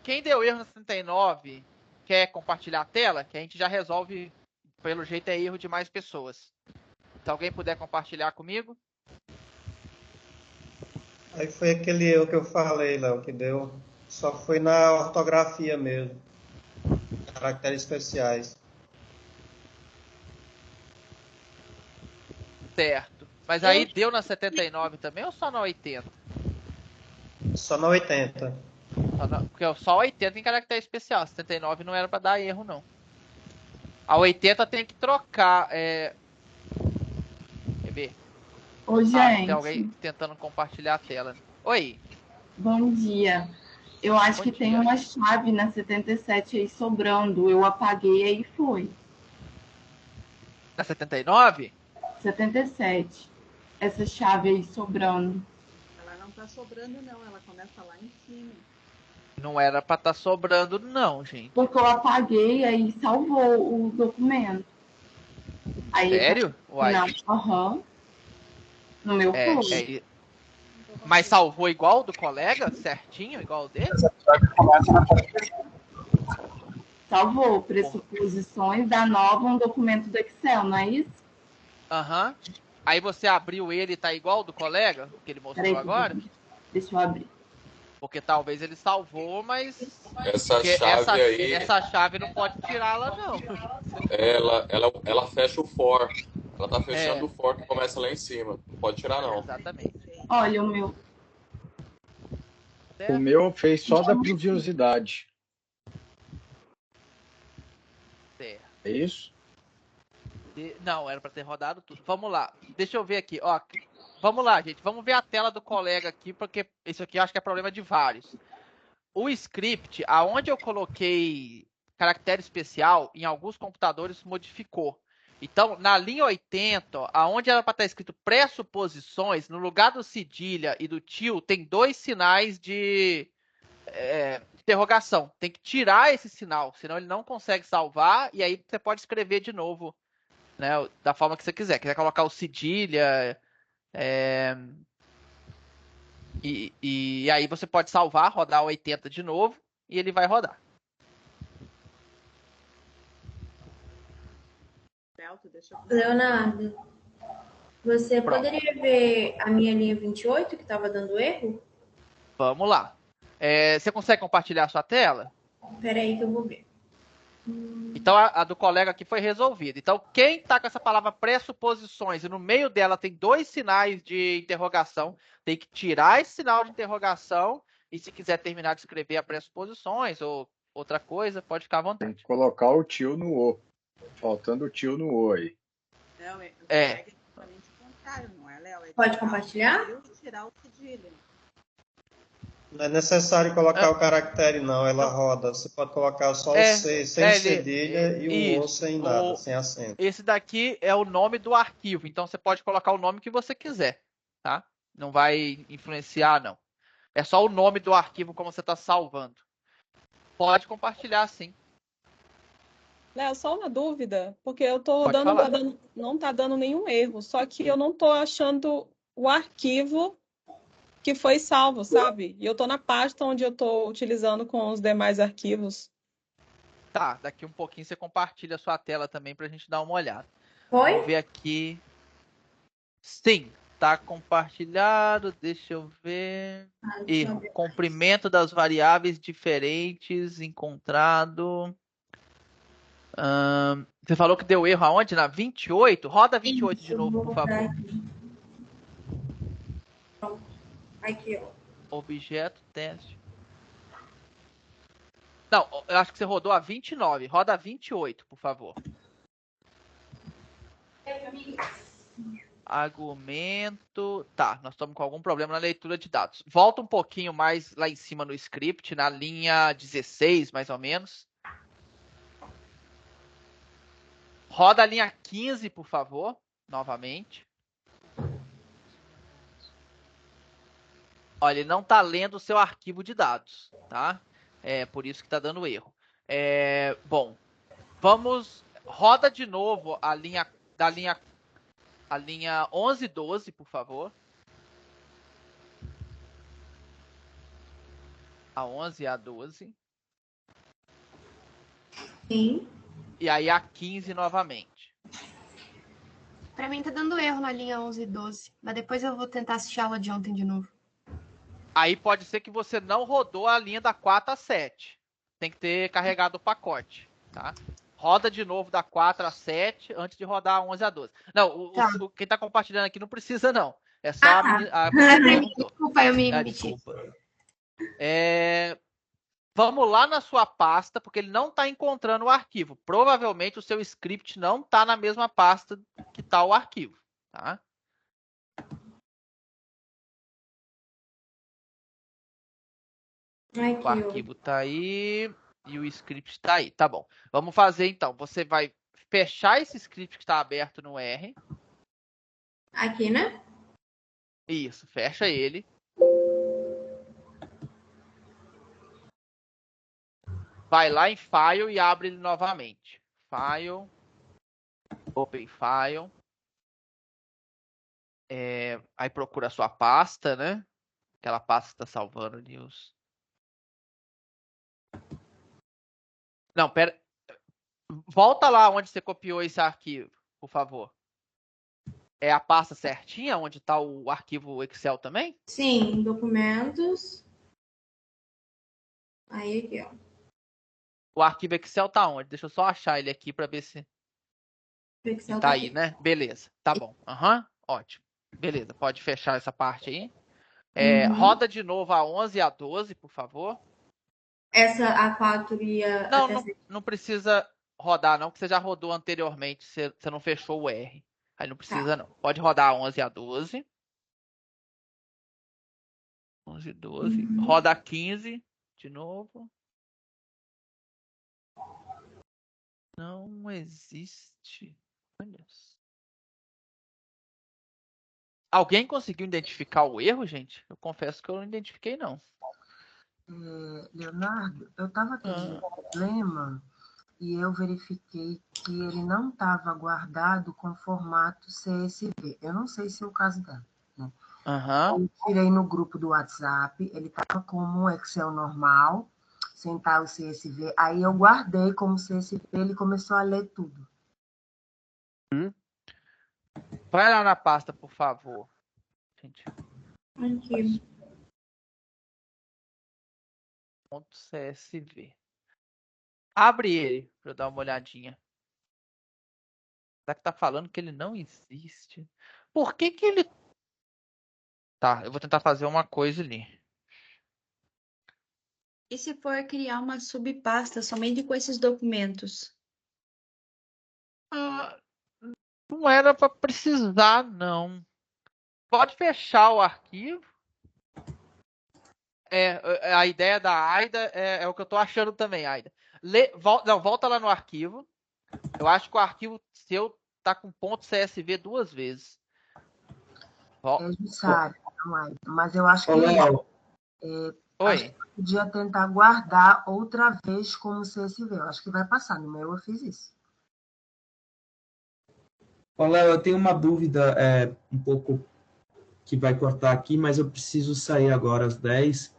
Quem deu erro na 79 quer compartilhar a tela? Que a gente já resolve. Pelo jeito é erro de mais pessoas. Se alguém puder compartilhar comigo. Aí foi aquele erro que eu falei, Léo, que deu. Só foi na ortografia mesmo. Caracteres especiais. Certo. Mas aí deu na 79 também ou só na 80? Só na 80. Porque só 80 em caractere especial. 79 não era para dar erro, não. A 80 tem que trocar. Quer ver? Ô, gente. Tem alguém tentando compartilhar a tela. Oi. Bom dia. Eu acho que tem uma chave na 77 aí sobrando. Eu apaguei aí foi. Na 79? 77. Essa chave aí sobrando. Ela não tá sobrando, não. Ela começa lá em cima. Não era para estar sobrando, não, gente. Porque eu apaguei aí salvou o documento. Aí sério? Uai. Não, no meu foi. Mas salvou igual do colega? Certinho? Igual o dele? Salvou pressuposições da nova um documento do Excel, não é isso? Aí você abriu ele e tá igual do colega? Que ele mostrou agora? Deixa eu abrir. Porque talvez ele salvou, mas... Essa chave não pode tirá-la, não. Ela fecha o for. Ela tá fechando o for que começa lá em cima. Não pode tirar, não. Exatamente. Olha o meu. O meu fez só da pluviosidade. Certo. É isso? Não, era para ter rodado tudo. Vamos lá. Deixa eu ver aqui. Ó, vamos lá, gente. Vamos ver a tela do colega aqui, porque isso aqui eu acho que é problema de vários. O script, aonde eu coloquei caractere especial, em alguns computadores modificou. Então, na linha 80, aonde era para estar escrito pressuposições, no lugar do cedilha e do tio, tem 2 sinais de interrogação. Tem que tirar esse sinal, senão ele não consegue salvar, e aí você pode escrever de novo, né, da forma que você quiser. Quiser colocar o cedilha, e aí você pode salvar, rodar o 80 de novo, e ele vai rodar. Leonardo, você poderia ver a minha linha 28 que estava dando erro? Vamos lá. Você consegue compartilhar a sua tela? Espera aí que eu vou ver. Então, a do colega aqui foi resolvida. Então, quem está com essa palavra pressuposições e no meio dela tem 2 sinais de interrogação, tem que tirar esse sinal de interrogação e se quiser terminar de escrever a pressuposições ou outra coisa, pode ficar à vontade. Tem que colocar o tio no O. Faltando o tio no O aí. Pode compartilhar? Não é necessário colocar o caractere, não. Ela roda. Você pode colocar só o C sem cedilha e o O sem nada, sem acento. Esse daqui é o nome do arquivo. Então, você pode colocar o nome que você quiser, tá? Não vai influenciar, não. É só o nome do arquivo como você está salvando. Pode compartilhar, sim. Léo, só uma dúvida, porque eu tô não tá dando nenhum erro, só que eu não tô achando o arquivo que foi salvo, sabe? E eu tô na pasta onde eu tô utilizando com os demais arquivos. Tá, daqui um pouquinho você compartilha a sua tela também pra gente dar uma olhada. Foi? Vamos ver aqui. Sim, tá compartilhado, deixa eu ver. Erro, comprimento das variáveis diferentes encontrado. Você falou que deu erro aonde? Na 28? Roda 28 de novo, por favor. Aqui, ó. Objeto, teste. Não, eu acho que você rodou a 29. Roda a 28, por favor. Argumento. Tá, nós estamos com algum problema na leitura de dados. Volta um pouquinho mais lá em cima no script, na linha 16, mais ou menos. Roda a linha 15, por favor, novamente. Olha, ele não está lendo o seu arquivo de dados, tá? É por isso que está dando erro. Bom, vamos... Roda de novo a linha 11 e 12, por favor. A 11 e a 12. Sim. E aí a 15 novamente. Para mim tá dando erro na linha 11 e 12, mas depois eu vou tentar assistir a aula de ontem de novo. Aí pode ser que você não rodou a linha da 4 a 7. Tem que ter carregado o pacote, tá? Roda de novo da 4 a 7 antes de rodar a 11 a 12. Não, quem está compartilhando aqui não precisa, não. É só a Desculpa, eu me meti. Vamos lá na sua pasta, porque ele não está encontrando o arquivo. Provavelmente o seu script não está na mesma pasta que está o arquivo, tá? O arquivo está aí e o script está aí. Tá bom. Vamos fazer então. Você vai fechar esse script que está aberto no R. Aqui, né? Isso, fecha ele. Vai lá em File e abre ele novamente. File. Open File. Aí procura a sua pasta, né? Aquela pasta que está salvando ali os... Não, pera. Volta lá onde você copiou esse arquivo, por favor. É a pasta certinha onde está o arquivo Excel também? Sim, documentos. Aí aqui, ó. O arquivo Excel tá onde? Deixa eu só achar ele aqui para ver se... O Excel tá aí, né? Beleza, tá bom. Ótimo. Beleza, pode fechar essa parte aí. Roda de novo a 11 e a 12, por favor. Essa A4 e a... Não precisa rodar, não, porque você já rodou anteriormente. Você não fechou o R. Aí não precisa, não. Pode rodar a 11 e a 12. 11 e 12. Roda a 15 de novo. Não existe. Olha isso. Alguém conseguiu identificar o erro, gente? Eu confesso que eu não identifiquei, não. Leonardo, eu estava tendo um problema e eu verifiquei que ele não estava guardado com formato CSV. Eu não sei se é o caso dela, né? Eu tirei no grupo do WhatsApp, ele estava como um Excel normal, sem estar o CSV. Aí eu guardei como CSV, ele começou a ler tudo. Vai lá na pasta, por favor. Gente. Aqui. .csv. Abre ele para eu dar uma olhadinha. Será que tá falando que ele não existe? Por que ele... Tá, eu vou tentar fazer uma coisa ali. E se for criar uma subpasta somente com esses documentos? Não era para precisar, não. Pode fechar o arquivo. A ideia da Aida é o que eu tô achando também, Aida. Volta lá no arquivo. Eu acho que o arquivo seu tá com .csv 2 vezes. Mas eu acho que acho que eu podia tentar guardar outra vez como CSV. Eu acho que vai passar. No meu eu fiz isso. Léo, eu tenho uma dúvida um pouco que vai cortar aqui, mas eu preciso sair agora às 10.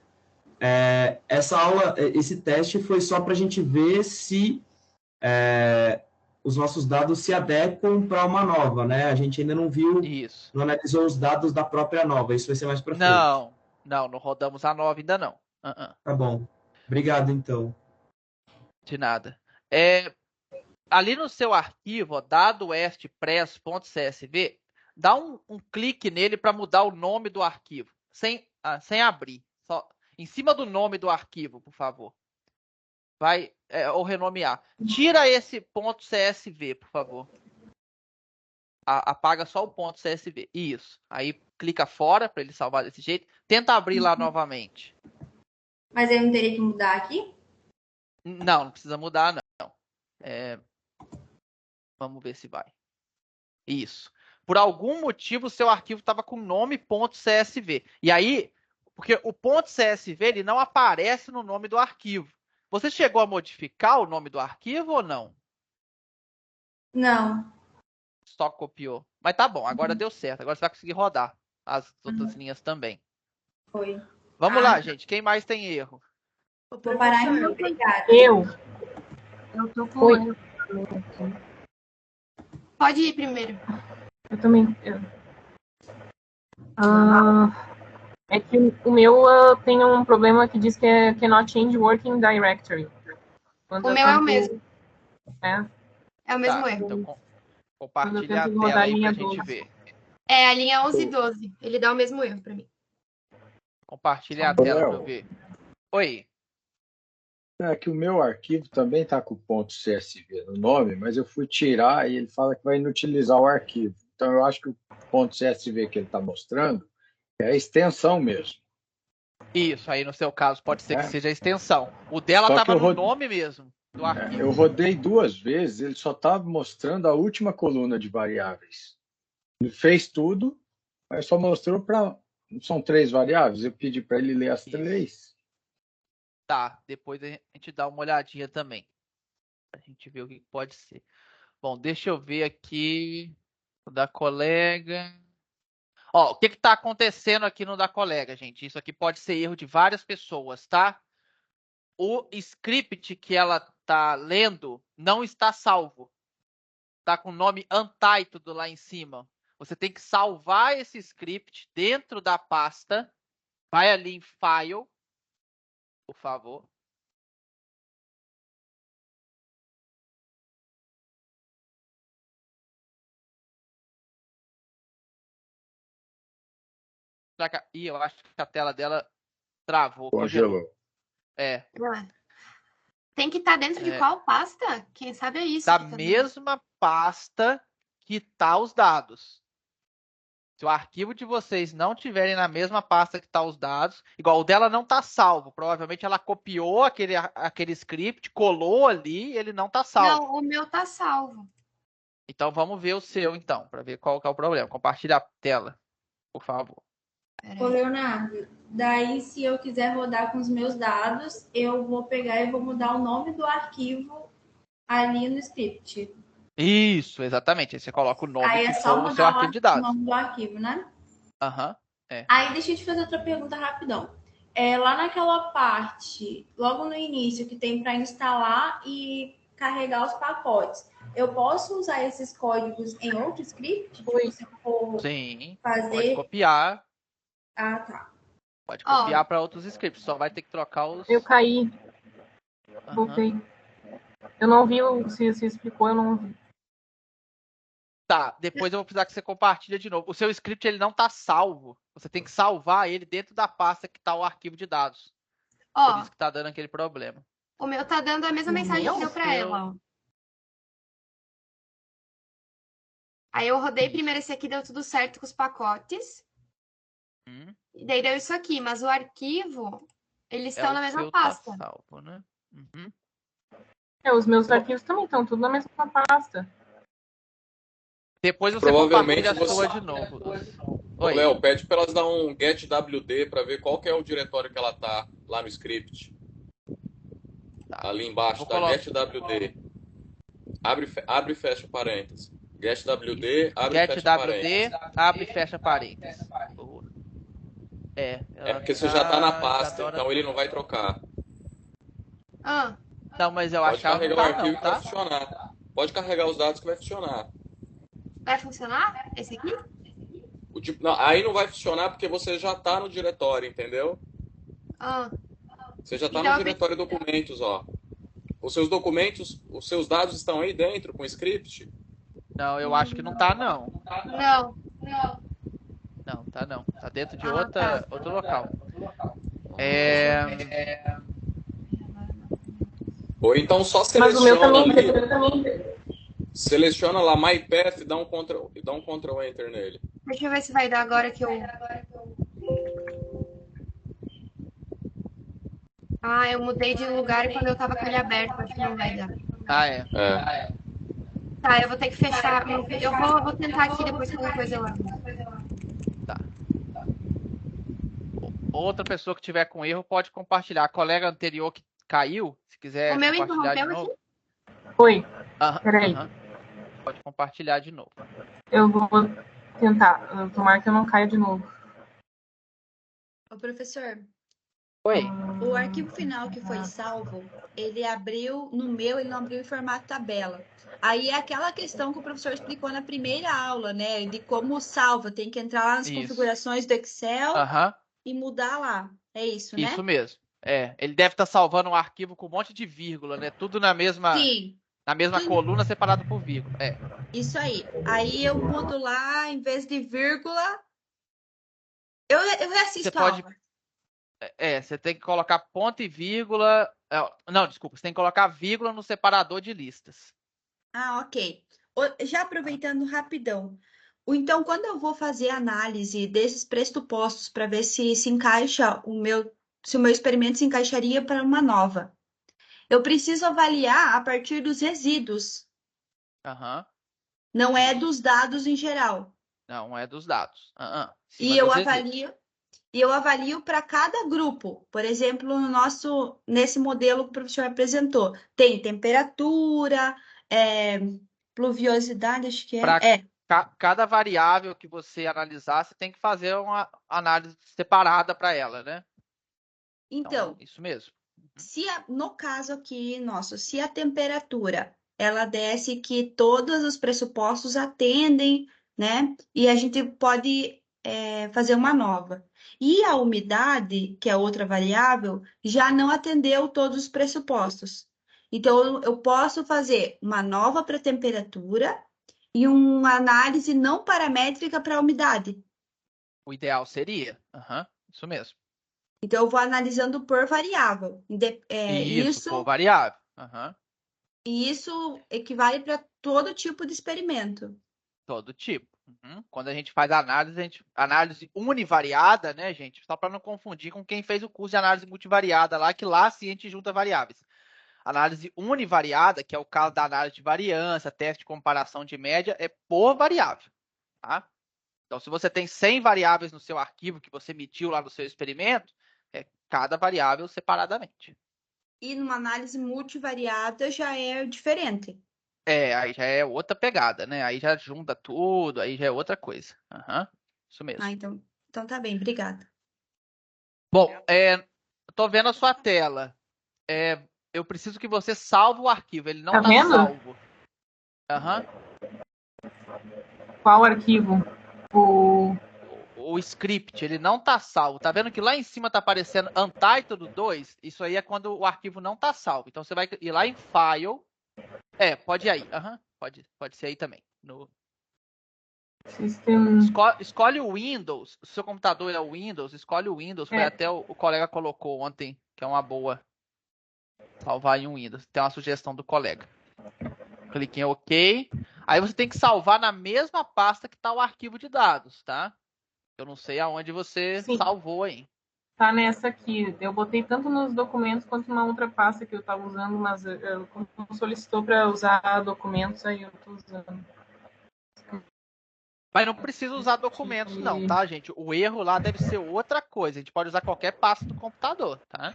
Essa aula, esse teste foi só para a gente ver se os nossos dados se adequam para uma nova, né? A gente ainda não viu, não analisou os dados da própria nova. Isso vai ser mais para frente. Não rodamos a nova ainda não. Tá bom. Obrigado, então. De nada. Ali no seu arquivo, dadoestpress.csv, dá um clique nele para mudar o nome do arquivo, sem abrir. Só em cima do nome do arquivo, por favor. Vai, ou renomear. Tira esse .csv, por favor. apaga só o ponto CSV. Isso. Aí clica fora para ele salvar desse jeito. Tenta abrir lá novamente. Mas eu não teria que mudar aqui? Não precisa mudar, não. Vamos ver se vai. Isso. Por algum motivo, o seu arquivo estava com nome .csv. E aí, porque o .csv ele não aparece no nome do arquivo. Você chegou a modificar o nome do arquivo ou não? Não. Só copiou. Mas tá bom, agora deu certo. Agora você vai conseguir rodar as outras linhas também. Foi. Vamos lá, gente. Quem mais tem erro? Vou parar em obrigada. Eu tô com erro. Pode ir primeiro. Eu também. É que o meu tem um problema que diz que é cannot change working directory. O meu é o mesmo. É o mesmo erro. Então, compartilha a tela aí pra gente ver. É a linha 11 e 12. Ele dá o mesmo erro pra mim. Compartilha a tela pra eu ver. Oi. É que o meu arquivo também está com o .csv no nome, mas eu fui tirar e ele fala que vai inutilizar o arquivo. Então, eu acho que o .csv que ele está mostrando é a extensão mesmo. Isso, aí no seu caso pode ser que seja a extensão. O dela estava no nome mesmo do arquivo. Eu rodei 2 vezes, ele só estava mostrando a última coluna de variáveis. Ele fez tudo, mas só mostrou para... São 3 variáveis, eu pedi para ele ler as 3. Tá, depois a gente dá uma olhadinha também. Pra gente ver o que pode ser. Bom, deixa eu ver aqui o da colega. Ó, o que tá acontecendo aqui no da colega, gente? Isso aqui pode ser erro de várias pessoas, tá? O script que ela tá lendo não está salvo. Tá com o nome untitled lá em cima. Você tem que salvar esse script dentro da pasta. Vai ali em File. Por favor. Ih, eu acho que a tela dela travou. Congelou. Tem que estar dentro de qual pasta? Quem sabe é isso. Da mesma pasta que tá os dados. Se o arquivo de vocês não tiverem na mesma pasta que tá os dados, igual o dela não tá salvo, provavelmente ela copiou aquele script, colou ali e ele não tá salvo. Não, o meu tá salvo. Então vamos ver o seu então, para ver qual que é o problema. Compartilha a tela, por favor. Ô, Leonardo, daí se eu quiser rodar com os meus dados, eu vou pegar e vou mudar o nome do arquivo ali no script. Isso, exatamente. Aí você coloca o nome aí que for o seu arquivo de dados. O nome do arquivo, né? Aham. Aí deixa eu te fazer outra pergunta rapidão. Lá naquela parte, logo no início, que tem para instalar e carregar os pacotes, eu posso usar esses códigos em outro script? Se eu for Sim, fazer... pode copiar. Ah, tá. Pode copiar para outros scripts, só vai ter que trocar os... Eu caí. Voltei. Eu não vi se você explicou, eu não vi. Tá, depois eu vou precisar que você compartilhe de novo. O seu script ele não tá salvo. Você tem que salvar ele dentro da pasta que tá o arquivo de dados. Por isso que tá dando aquele problema. O meu tá dando a mesma mensagem que deu pra ela, ó. Aí eu rodei primeiro esse aqui, deu tudo certo com os pacotes. E daí deu isso aqui, mas o arquivo, eles estão na mesma pasta. Tá salvo, né? Os meus arquivos também estão tudo na mesma pasta. Depois você compartilha a sua de novo. Léo, pede para elas dar um getwd para ver qual que é o diretório que ela tá lá no script. Ali embaixo, tá? Getwd. Abre e fecha parênteses. Getwd, abre e fecha parênteses. Porque você já tá na pasta, então ele não vai trocar. Não, mas eu acho que Pode carregar o arquivo que vai funcionar. Pode carregar os dados que vai funcionar. Vai funcionar? Esse aqui? Aí não vai funcionar porque você já tá no diretório, entendeu? Você já tá no diretório documentos, ó. Os seus documentos, os seus dados estão aí dentro com o script? Não, eu acho que não tá, não. Não, tá não. Tá dentro de outro local. Ou então só seleciona ali. Seleciona lá MyPath e dá um Ctrl Enter nele. Deixa eu ver se vai dar agora que eu... Ah, eu mudei de lugar quando eu tava com ele aberto. Acho que não vai dar. Tá, eu vou ter que fechar. Eu vou tentar aqui, depois qualquer coisa eu abro. Tá. Outra pessoa que tiver com erro pode compartilhar. A colega anterior que caiu, se quiser o meu compartilhar de novo. Aqui? Foi. Peraí. Pode compartilhar de novo. Eu vou tentar. Tomara que eu não caia de novo. Ô, professor. Oi. O arquivo final que foi salvo, ele abriu, no meu, ele não abriu em formato tabela. Aí é aquela questão que o professor explicou na primeira aula, né? De como salva. Tem que entrar lá nas configurações do Excel e mudar lá. É isso, né? Isso mesmo. Ele deve estar salvando um arquivo com um monte de vírgula, né? Tudo na mesma... Sim. Na mesma coluna, separado por vírgula. Isso aí. Aí eu mudo lá, em vez de vírgula, eu reassisto você pode... você tem que colocar ponto e vírgula... Não, desculpa. Você tem que colocar vírgula no separador de listas. Ah, ok. Já aproveitando rapidão. Então, quando eu vou fazer análise desses pressupostos para ver se encaixa se o meu experimento se encaixaria para uma nova, eu preciso avaliar a partir dos resíduos. Não é dos dados em geral. Não é dos dados. E eu avalio para cada grupo. Por exemplo, nesse modelo que o professor apresentou, tem temperatura, pluviosidade, acho que Cada variável que você analisar, você tem que fazer uma análise separada para ela, né? Então, isso mesmo. No caso aqui nosso, se a temperatura ela desce que todos os pressupostos atendem, né? E a gente pode fazer uma nova. E a umidade, que é outra variável, já não atendeu todos os pressupostos. Então, eu posso fazer uma nova para temperatura e uma análise não paramétrica para a umidade. O ideal seria. Isso mesmo. Então, eu vou analisando por variável. Isso, por variável. E isso equivale para todo tipo de experimento. Todo tipo. Quando a gente faz análise univariada, né, gente? Só para não confundir com quem fez o curso de análise multivariada lá, que lá sim a gente junta variáveis. Análise univariada, que é o caso da análise de variância, teste de comparação de média, é por variável. Tá? Então, se você tem 100 variáveis no seu arquivo que você emitiu lá no seu experimento, é cada variável separadamente. E numa análise multivariada já é diferente. Aí já é outra pegada, né? Aí já junta tudo, aí já é outra coisa. Isso mesmo. Então tá bem, obrigada. Bom, tô vendo a sua tela. Eu preciso que você salve o arquivo. Ele não tá salvo. Qual arquivo? O script, ele não tá salvo. Tá vendo que lá em cima tá aparecendo Untitled 2? Isso aí é quando o arquivo não tá salvo. Então você vai ir lá em File. Pode ir aí. Pode ser aí também. Escolhe o Windows. O seu computador é o Windows. Escolhe o Windows. Foi até o colega colocou ontem, que é uma boa. Salvar em um Windows. Tem uma sugestão do colega. Clique em OK. Aí você tem que salvar na mesma pasta que está o arquivo de dados, tá? Eu não sei aonde você salvou aí. Tá nessa aqui. Eu botei tanto nos documentos quanto na outra pasta que eu estava usando, mas como solicitou para usar documentos, aí eu estou usando. Mas não precisa usar documentos não, tá, gente? O erro lá deve ser outra coisa. A gente pode usar qualquer pasta do computador, tá?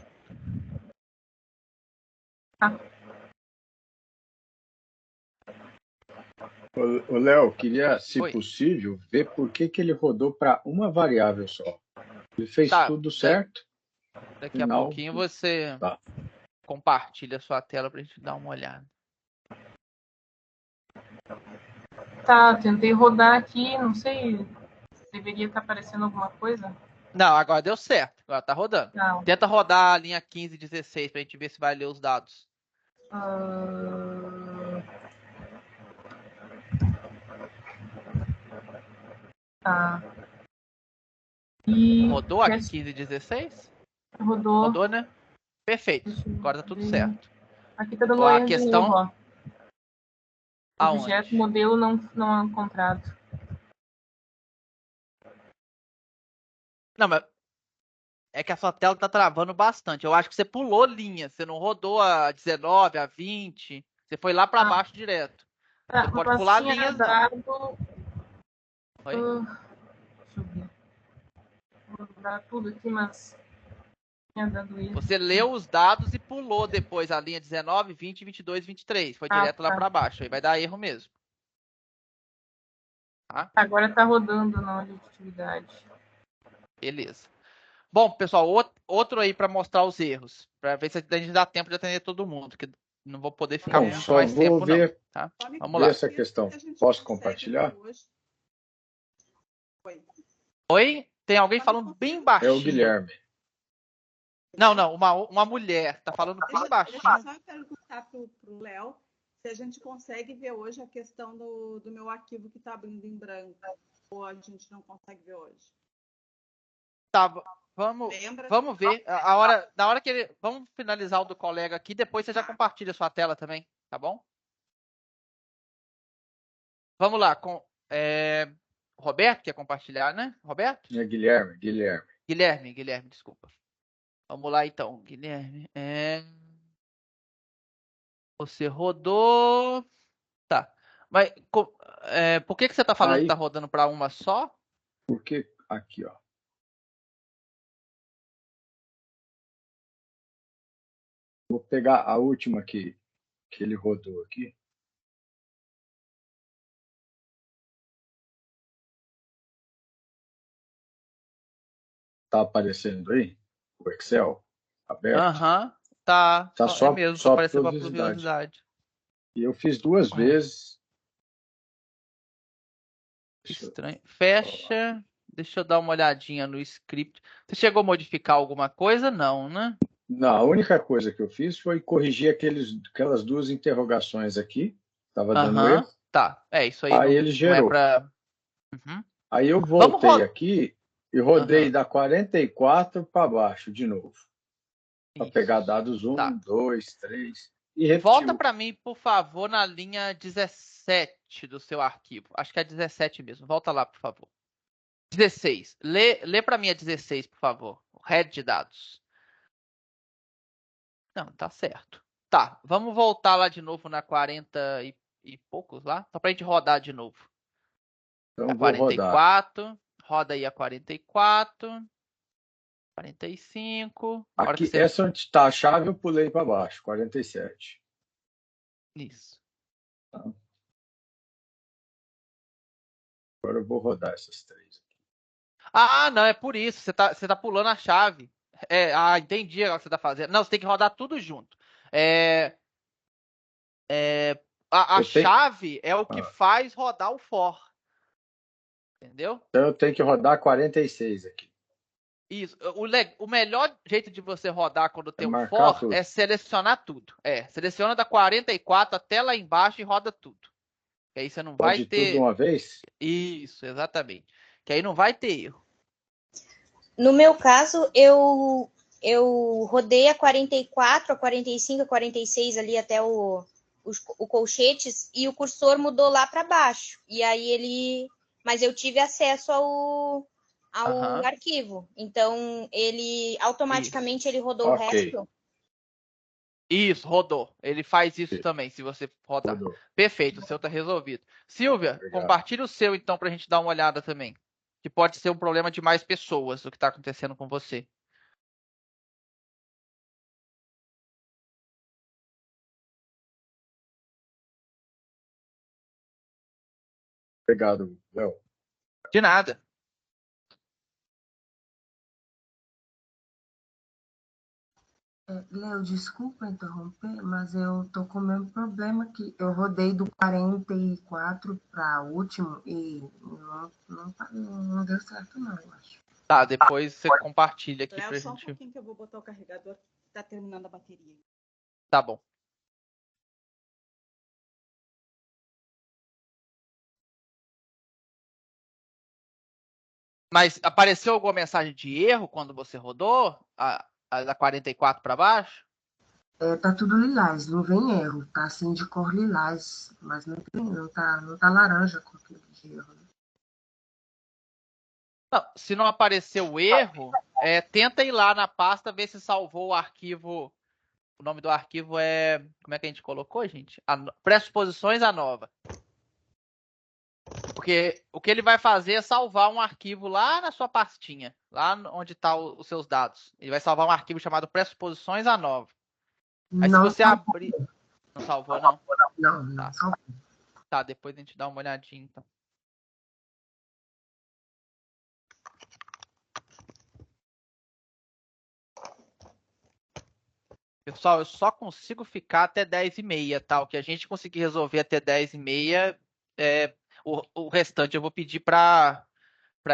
Ô, Léo, queria, se possível, ver por que ele rodou para uma variável só. Ele fez tudo certo. Daqui a pouquinho você compartilha a sua tela para a gente dar uma olhada. Tá, tentei rodar aqui, não sei, deveria estar aparecendo alguma coisa? Não, agora deu certo, agora tá rodando. Não. Tenta rodar a linha 15 e 16 pra gente ver se vai ler os dados. Tá. Rodou a 15 e 16? Rodou. Rodou, né? Perfeito, agora tá tudo certo. Aqui tá dando a questão. Objeto modelo não encontrado. Não, mas é que a sua tela tá travando bastante. Eu acho que você pulou linha. Você não rodou a 19, a 20. Você foi lá para baixo direto. Você pode pular linhas. Oi? Deixa eu ver. Vou dar tudo aqui, mas tinha dado isso. Você leu os dados e pulou depois a linha 19, 20, 22, 23. Foi direto lá para baixo. Aí vai dar erro mesmo. Tá? Agora tá rodando na atividade. Beleza. Bom, pessoal, outro aí para mostrar os erros, para ver se a gente dá tempo de atender todo mundo, que não vou poder ficar muito mais tempo, não. Tá? Vamos lá. Essa questão. Posso compartilhar? Oi? Tem alguém falando bem baixinho. É o Guilherme. Não, uma mulher está falando bem baixinho. Deixa eu só perguntar para o Léo se a gente consegue ver hoje a questão do meu arquivo que está abrindo em branco, ou a gente não consegue ver hoje. Tá, vamos ver. Na hora que ele. Vamos finalizar o do colega aqui, depois você já compartilha a sua tela também, tá bom? Vamos lá. Roberto quer compartilhar, né? Roberto? É Guilherme. Guilherme, desculpa. Vamos lá então, Guilherme. Você rodou. Tá. Mas por que você está falando que está rodando para uma só? Porque aqui, ó. Vou pegar a última que ele rodou aqui. Tá aparecendo aí o Excel aberto? Aham, tá. Só mesmo, só apareceu para curiosidade. E eu fiz 2 vezes. Estranho. Fecha. Deixa eu dar uma olhadinha no script. Você chegou a modificar alguma coisa? Não, né? Não, a única coisa que eu fiz foi corrigir aquelas 2 interrogações aqui. Estava dando erro. Tá, isso aí. Aí ele gerou. Aí eu voltei aqui e rodei da 44 para baixo de novo. Para pegar dados 1, 2, 3 e repetiu. Volta para mim, por favor, na linha 17 do seu arquivo. Acho que é 17 mesmo. Volta lá, por favor. 16. Lê para mim a 16, por favor. O head de dados. Não, tá certo. Tá, vamos voltar lá de novo na 40 e poucos lá. Só para a gente rodar de novo. Então, a 44. Roda aí a 44. 45. Aqui, essa onde está a chave eu pulei para baixo. 47. Isso. Tá. Agora eu vou rodar essas 3 aqui. Não, é por isso. Você tá pulando a chave. Entendi o que você tá fazendo. Não, você tem que rodar tudo junto. A chave é o que faz rodar o for. Entendeu? Então eu tenho que rodar 46 aqui. Isso. O melhor jeito de você rodar quando tem um for tudo. É selecionar tudo. Seleciona da 44 até lá embaixo e roda tudo. Que aí você não vai ter... tudo uma vez? Isso, exatamente. Que aí não vai ter erro. No meu caso, eu rodei a 44, a 45, a 46 ali até o colchetes e o cursor mudou lá para baixo. E aí mas eu tive acesso ao arquivo. Então, ele automaticamente ele rodou o resto. Isso, rodou. Ele faz isso também, se você rodar. Rodou. Perfeito, o seu está resolvido. Silvia, compartilha o seu, então, para a gente dar uma olhada também. Que pode ser um problema de mais pessoas, o que está acontecendo com você. Obrigado, Léo. De nada. Léo, desculpa interromper, mas eu tô com o mesmo problema que eu rodei do 44 para o último e não deu certo não, eu acho. Tá, depois você compartilha aqui Léo, pra só gente. Um pouquinho que eu vou botar o carregador, tá terminando a bateria. Tá bom. Mas apareceu alguma mensagem de erro quando você rodou? A da 44 para baixo? Tá tudo lilás, não vem erro, tá assim de cor lilás, mas não tá laranja com tudo de erro. Né? Não, se não aparecer o erro, tenta ir lá na pasta, ver se salvou o arquivo. O nome do arquivo é... Como é que a gente colocou, gente? Pressuposições ANOVA. Porque o que ele vai fazer é salvar um arquivo lá na sua pastinha, lá onde estão os seus dados. Ele vai salvar um arquivo chamado Pressuposições ANOVA. Aí se você abrir... Não salvou, não? Não tá. Salvou. Tá, depois a gente dá uma olhadinha, então. Pessoal, eu só consigo ficar até 10h30, tá? O que a gente conseguir resolver até 10h30, o restante eu vou pedir para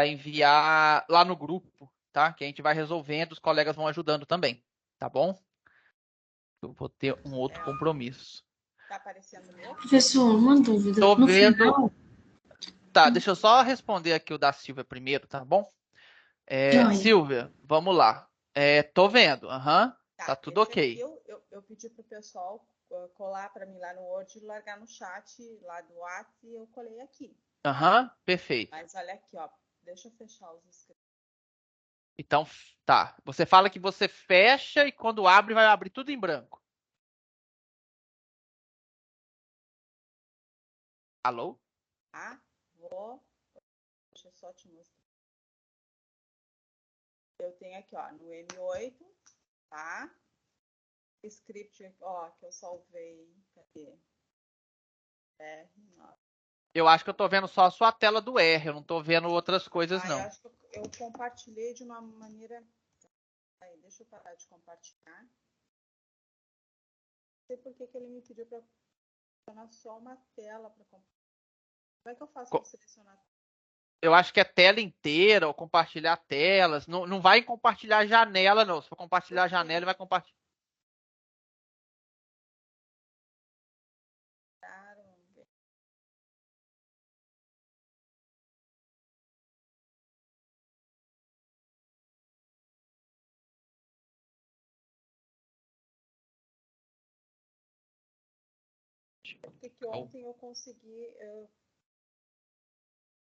enviar lá no grupo, tá? Que a gente vai resolvendo, os colegas vão ajudando também, tá bom? Eu vou ter um outro compromisso. Tá aparecendo mesmo? Professor, uma dúvida. Tô vendo. Final... Tá, deixa eu só responder aqui o da Silvia primeiro, tá bom? Silvia, vamos lá. Tô vendo, tá tudo ok. Eu pedi pro pessoal colar para mim lá no Word e largar no chat lá do WhatsApp e eu colei aqui. Perfeito. Mas olha aqui, ó. Deixa eu fechar os inscritos. Então, tá. Você fala que você fecha e quando abre, vai abrir tudo em branco. Alô? Deixa eu só te mostrar. Eu tenho aqui, ó, no M8, tá? Script, ó, que eu salvei. Cadê? R9. Eu acho que eu tô vendo só a sua tela do R, eu não tô vendo outras coisas, não. Eu acho que eu compartilhei de uma maneira... Aí, deixa eu parar de compartilhar. Não sei por que ele me pediu para selecionar só uma tela para compartilhar. Como é que eu faço para selecionar? Eu acho que é tela inteira ou compartilhar telas. Não vai compartilhar janela, não. Se for compartilhar janela, vai compartilhar. Porque ontem eu consegui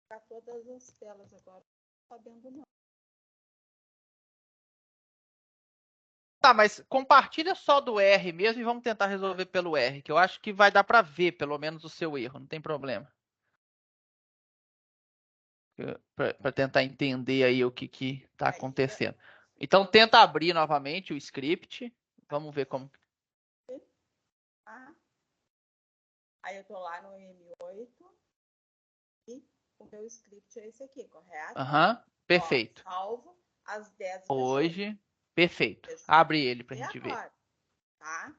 ficar todas as telas agora. Não tô sabendo, não. Tá, mas compartilha só do R mesmo e vamos tentar resolver pelo R, que eu acho que vai dar para ver, pelo menos, o seu erro. Não tem problema. Para tentar entender aí o que tá acontecendo. Então, tenta abrir novamente o script. Vamos ver como... Aí eu tô lá no M8 e o meu script é esse aqui, correto? Perfeito. Ó, salvo às 10 hoje. Perfeito. Abre ele pra gente ver. Tá?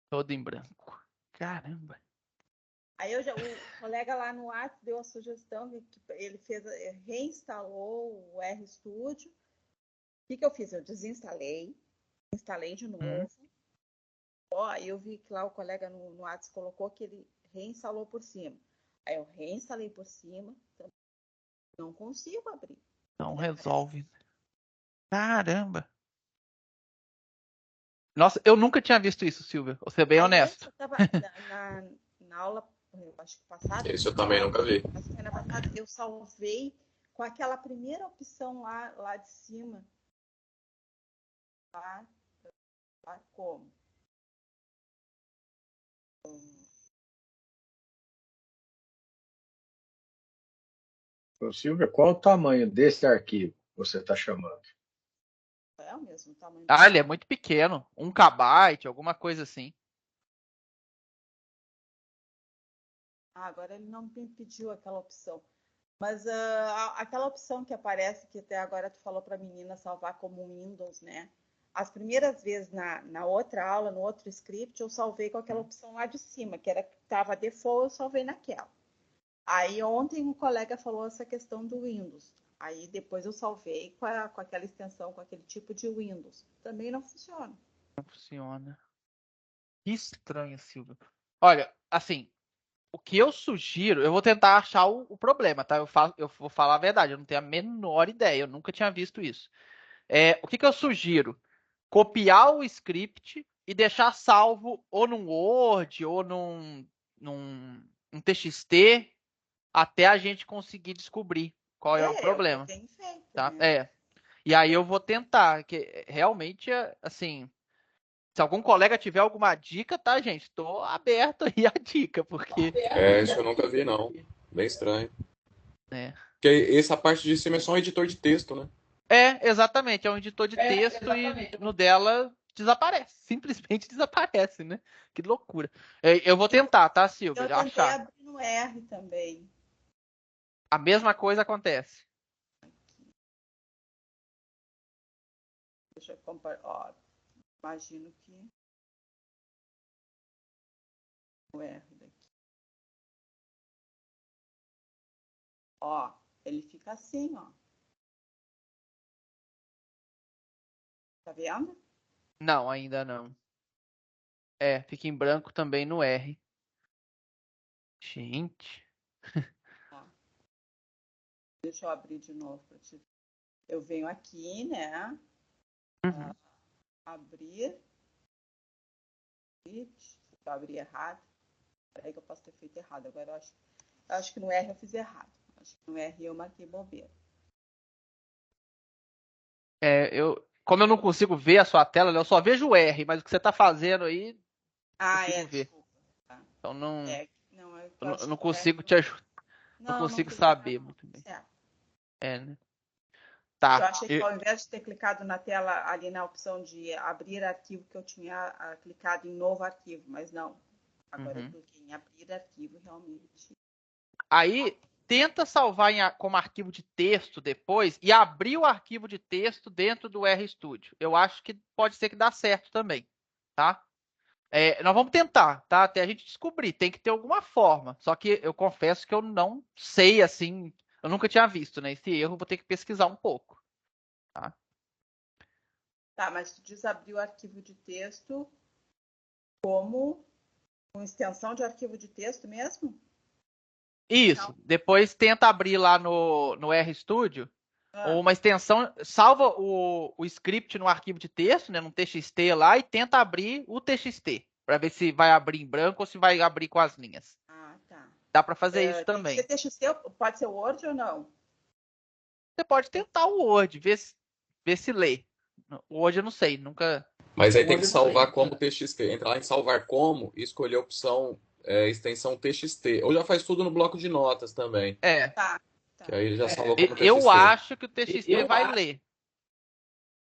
Todo em branco. Caramba. Aí o colega lá no WhatsApp deu a sugestão de que ele reinstalou o RStudio. O que eu fiz? Eu desinstalei, instalei de novo. Aí eu vi que lá o colega no WhatsApp colocou que ele reinstalou por cima. Aí eu reinstalei por cima, não consigo abrir. Não resolve. Caramba. Nossa, eu nunca tinha visto isso, Silvia. Vou ser bem honesto. Na aula, eu acho que passada. Isso eu também nunca vi. Na semana passada eu salvei com aquela primeira opção lá de cima. Tá? Como? Ô, Silvia, qual o tamanho desse arquivo que você está chamando? É o mesmo tamanho. Ele é muito pequeno. 1 KB, alguma coisa assim. Agora ele não me pediu aquela opção. Mas aquela opção que aparece, que até agora tu falou para a menina salvar como Windows, né? As primeiras vezes na outra aula, no outro script, eu salvei com aquela opção lá de cima, que estava default, eu salvei naquela. Aí ontem um colega falou essa questão do Windows. Aí depois eu salvei com aquela extensão, com aquele tipo de Windows. Também não funciona. Não funciona. Que estranho, Silvia. Olha, assim, o que eu sugiro, eu vou tentar achar o problema, tá? Eu vou falar a verdade, eu não tenho a menor ideia, eu nunca tinha visto isso. O que eu sugiro? Copiar o script e deixar salvo ou num Word ou num TXT até a gente conseguir descobrir qual é o problema. Eu tenho feito, tá? né? E aí eu vou tentar, que realmente, assim, se algum colega tiver alguma dica, tá, gente? Estou aberto aí a dica, porque... Isso eu nunca vi, não. Bem estranho. Porque essa parte de cima é só um editor de texto, né? Exatamente. É um editor de texto e no dela desaparece. Simplesmente desaparece, né? Que loucura. Eu vou tentar, tá, Silvia? Eu tentei abrir no R também. A mesma coisa acontece. Deixa eu comparar. Imagino que o R daqui. Ele fica assim, ó. Tá vendo? Não, ainda não. Fica em branco também no R. Gente. Deixa eu abrir de novo para te ver. Eu venho aqui, né? Abrir. Eu abri errado. Peraí que eu posso ter feito errado. Agora eu acho que no R eu fiz errado. Acho que no R eu marquei bobeira. Como eu não consigo ver a sua tela, eu só vejo o R, mas o que você está fazendo aí, consigo ver. Desculpa. Tá. Então não, eu não consigo te ajudar. Não consigo saber muito bem. Certo. Né? Tá. Eu achei que ao invés de ter clicado na tela ali na opção de abrir arquivo, que eu tinha clicado em novo arquivo, mas não. Agora eu cliquei em abrir arquivo realmente. Aí tenta salvar como arquivo de texto depois e abrir o arquivo de texto dentro do RStudio. Eu acho que pode ser que dá certo também, tá? Nós vamos tentar, tá? Até a gente descobrir. Tem que ter alguma forma. Só que eu confesso que eu não sei, assim... Eu nunca tinha visto, né? Esse erro, vou ter que pesquisar um pouco. Tá, mas tu diz abrir o arquivo de texto como com extensão de arquivo de texto mesmo? Isso. Não. Depois tenta abrir lá no RStudio uma extensão, salva o script no arquivo de texto, né, no TXT lá, e tenta abrir o TXT, para ver se vai abrir em branco ou se vai abrir com as linhas. Tá. Dá para fazer isso também. Tem que ser TXT, pode ser Word ou não? Você pode tentar o Word, ver se lê. O Word eu não sei, nunca... Mas aí tem que salvar como TXT. Entra lá em salvar como e escolher a opção extensão TXT. Ou já faz tudo no bloco de notas também. Tá. Que aí ele já salvou como TXT. Eu acho que o TXT vai ler.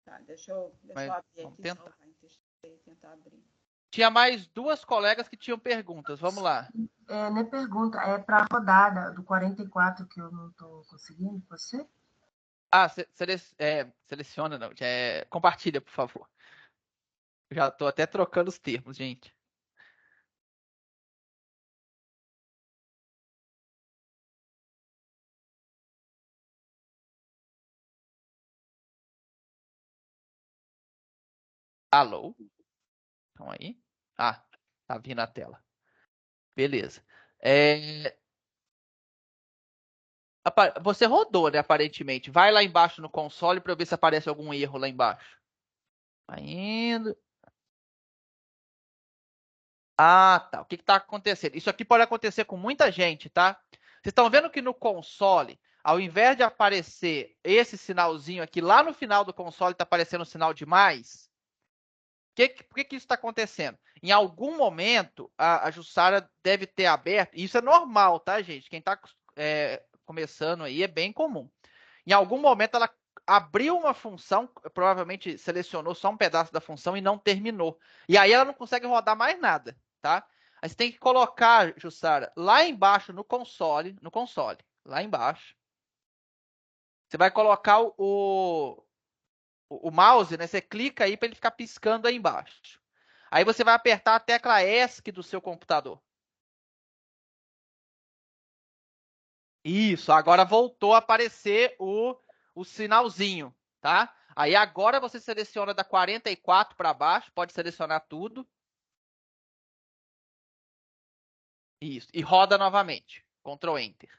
Tá, deixa eu abrir aqui, salvar em TXT e tentar abrir. Tinha mais duas colegas que tinham perguntas. Vamos lá. Não é pergunta, é para a rodada do 44 que eu não estou conseguindo. Você? Seleciona, não. Compartilha, por favor. Já estou até trocando os termos, gente. Alô? Estão aí? Tá vindo a tela. Beleza. Você rodou, né, aparentemente. Vai lá embaixo no console para ver se aparece algum erro lá embaixo. Vai indo. Tá. O que está acontecendo? Isso aqui pode acontecer com muita gente, tá? Vocês estão vendo que no console, ao invés de aparecer esse sinalzinho aqui, lá no final do console está aparecendo o sinal de mais? Por que isso está acontecendo? Em algum momento, a Jussara deve ter aberto, e isso é normal, tá, gente? Quem está começando aí é bem comum. Em algum momento, ela abriu uma função, provavelmente selecionou só um pedaço da função e não terminou. E aí ela não consegue rodar mais nada, tá? Aí você tem que colocar, Jussara, lá embaixo no console, lá embaixo. Você vai colocar o mouse, né? Você clica aí para ele ficar piscando aí embaixo. Aí você vai apertar a tecla ESC do seu computador. Isso, agora voltou a aparecer o sinalzinho, tá? Aí agora você seleciona da 44 para baixo, pode selecionar tudo. Isso. E roda novamente. Ctrl Enter.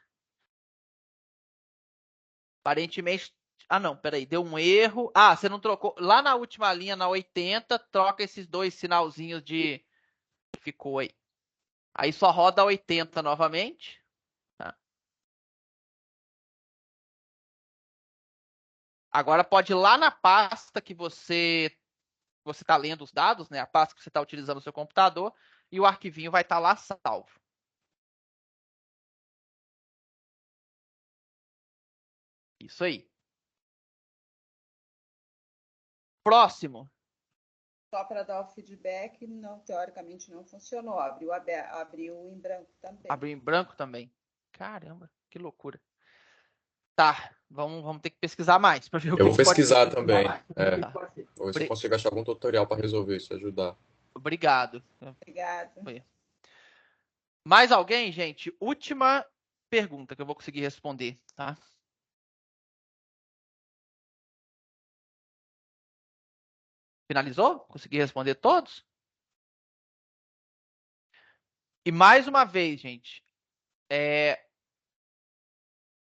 Aparentemente... Ah, não, peraí. Deu um erro. Ah, você não trocou... Lá na última linha, na 80, troca esses dois sinalzinhos de... Ficou aí. Aí só roda 80 novamente. Tá? Agora pode ir lá na pasta que você está lendo os dados, né? A pasta que você está utilizando no seu computador, e o arquivinho vai estar lá salvo. Isso aí. Próximo. Só para dar o feedback, não, teoricamente não funcionou. Abriu em branco também. Abriu em branco também. Caramba, que loucura. Tá, vamos ter que pesquisar mais para ver o que eu vou pesquisar também. Tá. Vou ver se eu consigo achar algum tutorial para resolver isso, ajudar. Obrigado. Obrigada. Mais alguém, gente? Última pergunta que eu vou conseguir responder, tá? Finalizou? Consegui responder todos? E mais uma vez, gente,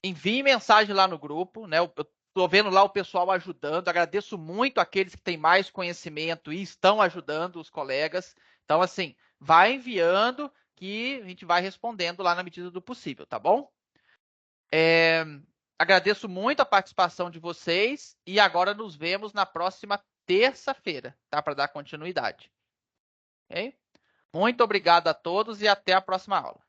envie mensagem lá no grupo, né? Eu estou vendo lá o pessoal ajudando. Agradeço muito aqueles que têm mais conhecimento e estão ajudando os colegas. Então, assim, vai enviando que a gente vai respondendo lá na medida do possível, tá bom? Agradeço muito a participação de vocês e agora nos vemos na próxima terça-feira, tá? Para dar continuidade. Okay? Muito obrigado a todos e até a próxima aula.